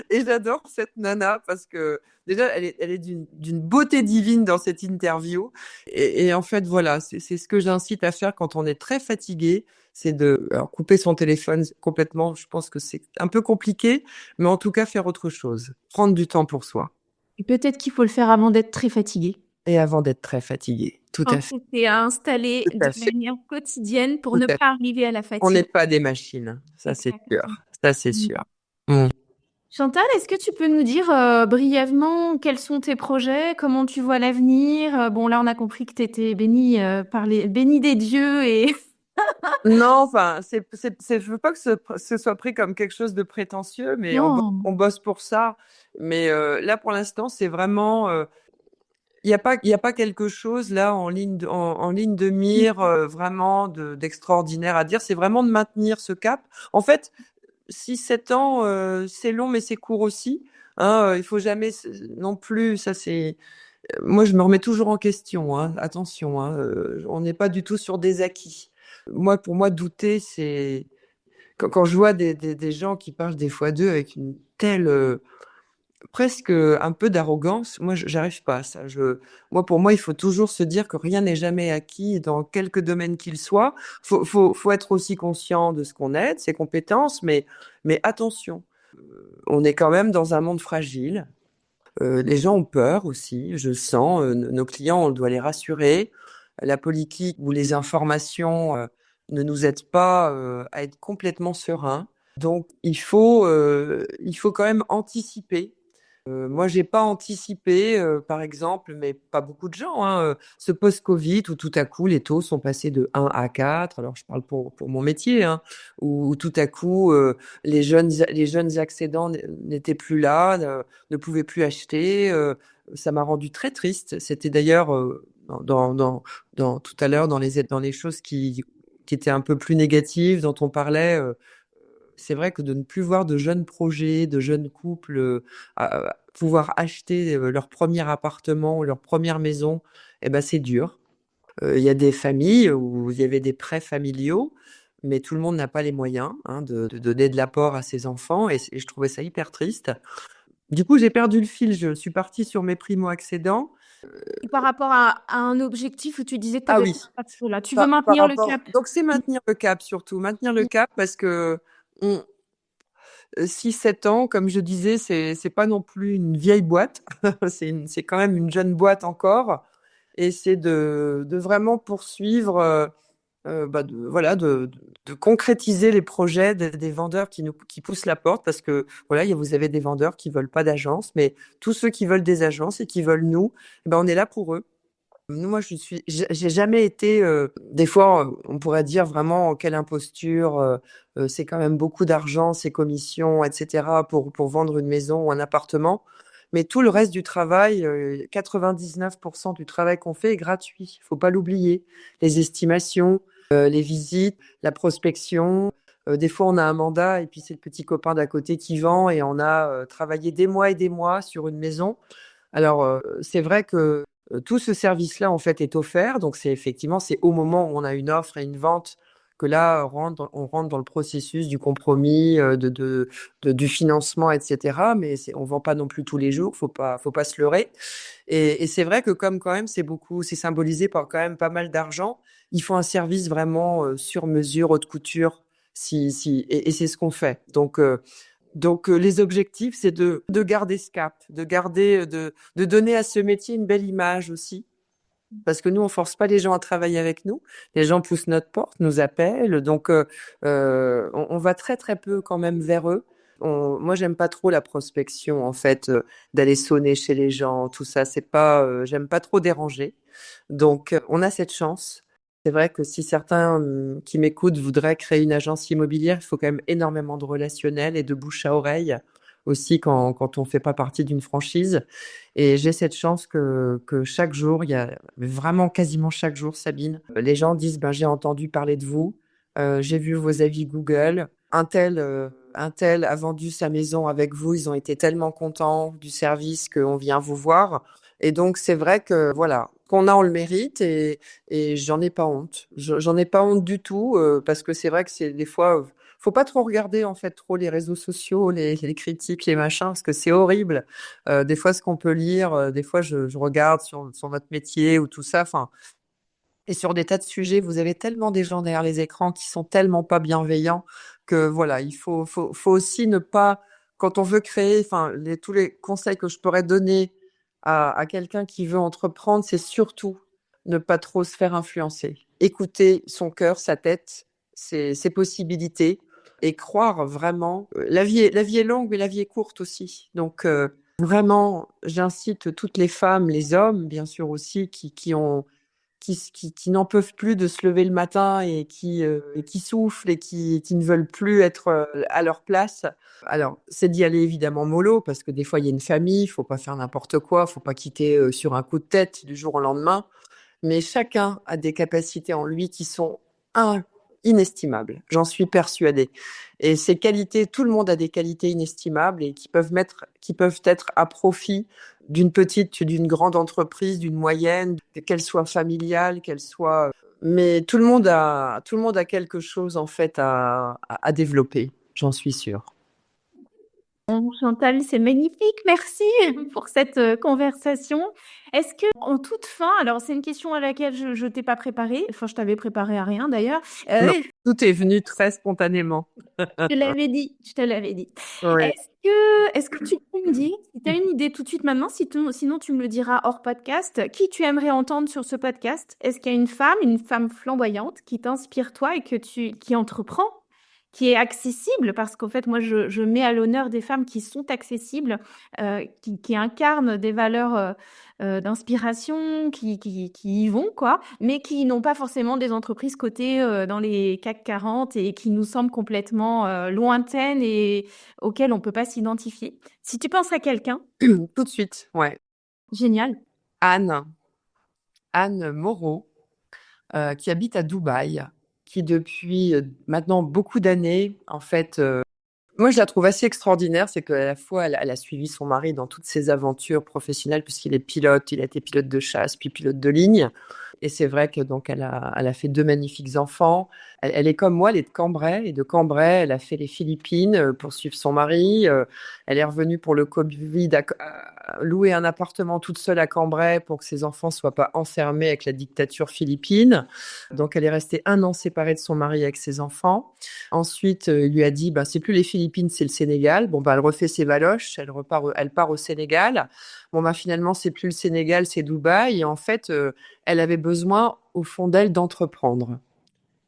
Et j'adore cette nana parce que déjà, elle est d'une beauté divine dans cette interview. Et en fait, voilà, c'est ce que j'incite à faire quand on est très fatigué. C'est alors, couper son téléphone complètement. Je pense que c'est un peu compliqué, mais en tout cas, faire autre chose. Prendre du temps pour soi. Et peut-être qu'il faut le faire avant d'être très fatigué. Et avant d'être très fatigué, tout à fait. C'est à installer Tout à de fait. manière quotidienne pour Tout ne à pas arriver à la fatigue. On n'est pas des machines, ça c'est sûr. Ça c'est sûr. Mm. Chantal, est-ce que tu peux nous dire brièvement quels sont tes projets, comment tu vois l'avenir? Bon, là, on a compris que tu étais bénie des dieux et Non, enfin, je veux pas que ce soit pris comme quelque chose de prétentieux, mais non. on bosse pour ça. Mais là, pour l'instant, c'est vraiment, il y a pas quelque chose là en ligne de mire vraiment d'extraordinaire à dire. C'est vraiment de maintenir ce cap. En fait, 6 7 ans, c'est long, mais c'est court aussi. Hein, il faut jamais non plus. Ça, c'est moi, je me remets toujours en question. Hein, attention, hein, on n'est pas du tout sur des acquis. Moi, pour moi, douter, c'est quand je vois des gens qui parlent des fois d'eux avec une telle presque un peu d'arrogance, moi, j'arrive pas à ça. Pour moi, il faut toujours se dire que rien n'est jamais acquis dans quelque domaine qu'il soit. Faut être aussi conscient de ce qu'on est, de ses compétences, mais attention, on est quand même dans un monde fragile. Les gens ont peur aussi, je le sens. Nos clients, on doit les rassurer. La politique ou les informations ne nous aident pas à être complètement sereins. Donc, il faut quand même anticiper. Moi, j'ai pas anticipé, par exemple, mais pas beaucoup de gens, hein, ce post-Covid où tout à coup les taux sont passés de 1 à 4. Alors, je parle pour mon métier, hein, où tout à coup les jeunes accédants n'étaient plus là, ne pouvaient plus acheter. Ça m'a rendu très triste. C'était d'ailleurs tout à l'heure dans les choses qui étaient un peu plus négatives dont on parlait. C'est vrai que de ne plus voir de jeunes projets, de jeunes couples pouvoir acheter leur premier appartement ou leur première maison, eh ben c'est dur. Il y a des familles où il y avait des prêts familiaux, mais tout le monde n'a pas les moyens hein, de donner de l'apport à ses enfants et je trouvais ça hyper triste. Du coup, j'ai perdu le fil. Je suis partie sur mes primo-accédants. Et par rapport à un objectif où tu disais que tu Ah avais oui, pas de cela, tu veux par maintenir le rapport. cap. Donc c'est maintenir le cap surtout, maintenir le cap parce que on, 6 7 ans, comme je disais, c'est pas non plus une vieille boîte. C'est quand même une jeune boîte encore. Et c'est de vraiment poursuivre, voilà, de concrétiser les projets des vendeurs qui poussent la porte parce que voilà, vous avez des vendeurs qui veulent pas d'agence, mais tous ceux qui veulent des agences et qui veulent nous, eh ben, on est là pour eux. Moi, j'ai jamais été. Des fois, on pourrait dire vraiment quelle imposture. C'est quand même beaucoup d'argent, ces commissions, etc. pour vendre une maison ou un appartement. Mais tout le reste du travail, 99% du travail qu'on fait est gratuit. Il faut pas l'oublier. Les estimations, les visites, la prospection. Des fois, on a un mandat et puis c'est le petit copain d'à côté qui vend et on a travaillé des mois et des mois sur une maison. Alors, c'est vrai que tout ce service-là, en fait, est offert. Donc, c'est au moment où on a une offre et une vente que là, on rentre dans le processus du compromis, du financement, etc. Mais on vend pas non plus tous les jours. Faut pas se leurrer. Et c'est vrai que comme quand même, c'est symbolisé par quand même pas mal d'argent. Il faut un service vraiment sur mesure, haute couture. Et c'est ce qu'on fait. Donc, les objectifs, c'est de garder ce cap, de donner à ce métier une belle image aussi. Parce que nous, on force pas les gens à travailler avec nous. Les gens poussent notre porte, nous appellent. Donc, on va très, très peu quand même vers eux. Moi, j'aime pas trop la prospection, en fait, d'aller sonner chez les gens, tout ça. C'est pas, j'aime pas trop déranger. Donc, on a cette chance. C'est vrai que si certains qui m'écoutent voudraient créer une agence immobilière, il faut quand même énormément de relationnel et de bouche à oreille aussi quand on fait pas partie d'une franchise. Et j'ai cette chance que chaque jour, il y a vraiment quasiment chaque jour, Sabine, les gens disent, ben, j'ai entendu parler de vous, j'ai vu vos avis Google, un tel a vendu sa maison avec vous, ils ont été tellement contents du service qu'on vient vous voir. Et donc, c'est vrai que, voilà, on le mérite et j'en ai pas honte. J'en ai pas honte du tout parce que c'est vrai que c'est des fois, faut pas trop regarder en fait trop les réseaux sociaux, les critiques, les machins, parce que c'est horrible. Des fois, ce qu'on peut lire, des fois, je regarde sur notre métier ou tout ça. Enfin, et sur des tas de sujets, vous avez tellement des gens derrière les écrans qui sont tellement pas bienveillants que voilà, il faut aussi ne pas, quand on veut créer, enfin, tous les conseils que je pourrais donner à quelqu'un qui veut entreprendre, c'est surtout ne pas trop se faire influencer. Écouter son cœur, sa tête, ses possibilités. et croire vraiment. La vie est longue, mais la vie est courte aussi. Donc vraiment, j'incite toutes les femmes, les hommes, bien sûr aussi, qui n'en peuvent plus de se lever le matin et qui soufflent et qui ne veulent plus être à leur place. Alors, c'est d'y aller évidemment mollo, parce que des fois, il y a une famille, il faut pas faire n'importe quoi, il faut pas quitter sur un coup de tête du jour au lendemain. Mais chacun a des capacités en lui qui sont inestimables, j'en suis persuadée. Et ces qualités, tout le monde a des qualités inestimables et qui peuvent être à profit d'une petite, d'une grande entreprise, d'une moyenne, qu'elle soit familiale, qu'elle soit... Mais tout le monde a quelque chose en fait à développer, j'en suis sûre. Chantal, c'est magnifique, merci pour cette conversation. Est-ce que, en toute fin, alors c'est une question à laquelle je t'ai pas préparée, enfin je t'avais préparé à rien d'ailleurs. Non, tout est venu très spontanément. Je te l'avais dit. Ouais. Est-ce que tu peux me dire, si tu as une idée tout de suite maintenant, sinon tu me le diras hors podcast, qui tu aimerais entendre sur ce podcast? Est-ce qu'il y a une femme flamboyante qui t'inspire toi et qui entreprend, qui est accessible? Parce qu'en fait, moi, je mets à l'honneur des femmes qui sont accessibles, qui incarnent des valeurs d'inspiration, qui y vont, quoi, mais qui n'ont pas forcément des entreprises cotées dans les CAC 40 et qui nous semblent complètement lointaines et auxquelles on ne peut pas s'identifier. Si tu penses à quelqu'un, Tout de suite, ouais. génial. Anne Moreau, qui habite à Dubaï, qui depuis maintenant beaucoup d'années, en fait, moi je la trouve assez extraordinaire, c'est qu'à la fois elle a suivi son mari dans toutes ses aventures professionnelles, puisqu'il est pilote, il a été pilote de chasse, puis pilote de ligne. Et c'est vrai que donc elle a fait 2 magnifiques enfants. Elle est comme moi, elle est de Cambrai, et de Cambrai, elle a fait les Philippines pour suivre son mari. Elle est revenue pour le Covid, louer un appartement toute seule à Cambrai pour que ses enfants soient pas enfermés avec la dictature philippine. Donc elle est restée 1 an séparée de son mari avec ses enfants. Ensuite, il lui a dit, c'est plus les Philippines, c'est le Sénégal. Bon, elle refait ses valoches, elle part au Sénégal. Bon, finalement, c'est plus le Sénégal, c'est Dubaï. Et en fait, elle avait besoin, au fond d'elle, d'entreprendre.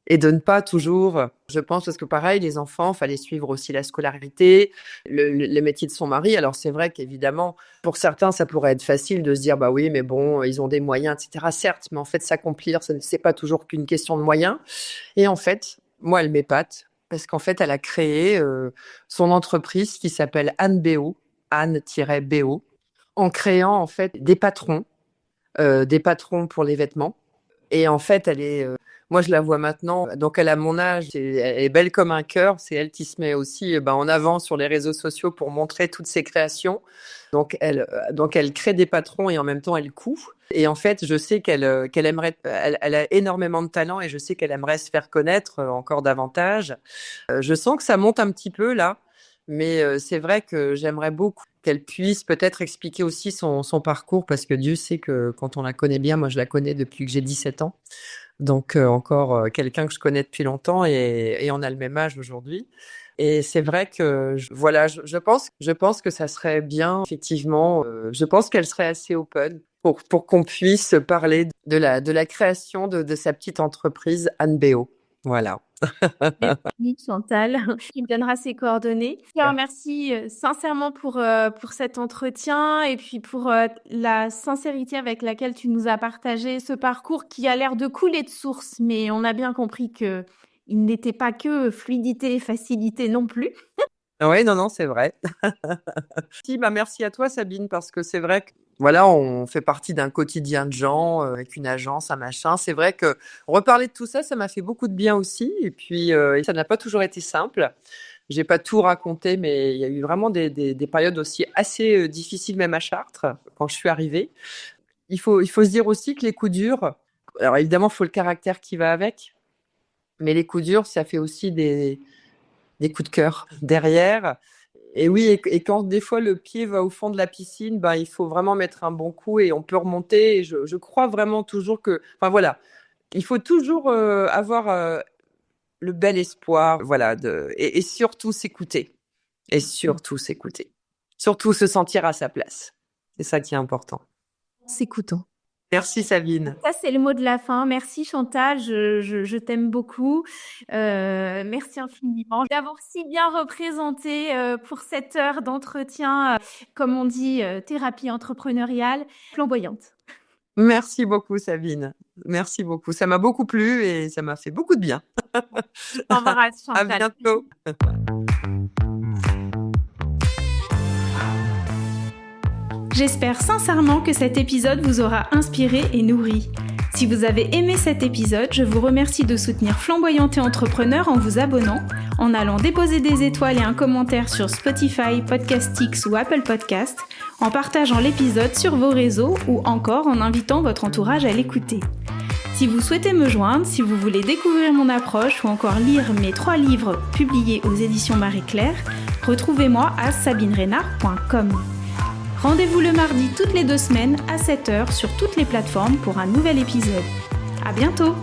Et de ne pas toujours, je pense, parce que pareil, les enfants, fallait suivre aussi la scolarité, le métier de son mari. Alors c'est vrai qu'évidemment, pour certains, ça pourrait être facile de se dire, oui, mais bon, ils ont des moyens, etc. Certes, mais en fait, s'accomplir, c'est pas toujours qu'une question de moyens. Et en fait, moi, elle m'épate, parce qu'en fait, elle a créé son entreprise qui s'appelle Anne-BO, Anne-BO, en créant en fait des patrons pour les vêtements. Et en fait, moi, je la vois maintenant. Donc, elle a mon âge. Elle est belle comme un cœur. C'est elle qui se met aussi en avant sur les réseaux sociaux pour montrer toutes ses créations. Donc, elle crée des patrons et en même temps, elle coud. Et en fait, je sais qu'elle aimerait. Elle a énormément de talent et je sais qu'elle aimerait se faire connaître encore davantage. Je sens que ça monte un petit peu là, mais c'est vrai que j'aimerais beaucoup qu'elle puisse peut-être expliquer aussi son parcours, parce que Dieu sait que quand on la connaît bien, moi je la connais depuis que j'ai 17 ans, donc encore quelqu'un que je connais depuis longtemps et on a le même âge aujourd'hui. Et c'est vrai que je pense que ça serait bien, effectivement, je pense qu'elle serait assez open pour qu'on puisse parler de la création de sa petite entreprise Anne-BO. Voilà. Merci Chantal, qui me donnera ses coordonnées. Je te remercie sincèrement pour cet entretien et puis pour la sincérité avec laquelle tu nous as partagé ce parcours qui a l'air de couler de source, mais on a bien compris que il n'était pas que fluidité et facilité non plus. Oui, non, c'est vrai. Merci à toi, Sabine, parce que c'est vrai que voilà, on fait partie d'un quotidien de gens avec une agence, un machin. C'est vrai que reparler de tout ça, ça m'a fait beaucoup de bien aussi. Et puis, ça n'a pas toujours été simple. J'ai pas tout raconté, mais il y a eu vraiment des périodes aussi assez difficiles, même à Chartres, quand je suis arrivée. Il faut se dire aussi que les coups durs, alors évidemment, il faut le caractère qui va avec, mais les coups durs, ça fait aussi des coups de cœur derrière. Et oui, et quand des fois le pied va au fond de la piscine, il faut vraiment mettre un bon coup et on peut remonter. Et je crois vraiment toujours que, voilà, il faut toujours avoir le bel espoir, voilà, et surtout s'écouter. Et surtout s'écouter. Surtout se sentir à sa place. C'est ça qui est important. S'écoutons. Merci Sabine. Ça, c'est le mot de la fin. Merci Chantal, je t'aime beaucoup. Merci infiniment d'avoir si bien représenté pour cette heure d'entretien, comme on dit, thérapie entrepreneuriale flamboyante. Merci beaucoup Sabine. Merci beaucoup. Ça m'a beaucoup plu et ça m'a fait beaucoup de bien. Je t'embrasse À Chantal. bientôt. J'espère sincèrement que cet épisode vous aura inspiré et nourri. Si vous avez aimé cet épisode, je vous remercie de soutenir Flamboyante et Entrepreneur en vous abonnant, en allant déposer des étoiles et un commentaire sur Spotify, Podcastix ou Apple Podcast, en partageant l'épisode sur vos réseaux ou encore en invitant votre entourage à l'écouter. Si vous souhaitez me joindre, si vous voulez découvrir mon approche ou encore lire mes 3 livres publiés aux éditions Marie-Claire, retrouvez-moi à sabinerenard.com. Rendez-vous le mardi toutes les 2 semaines à 7h sur toutes les plateformes pour un nouvel épisode. À bientôt!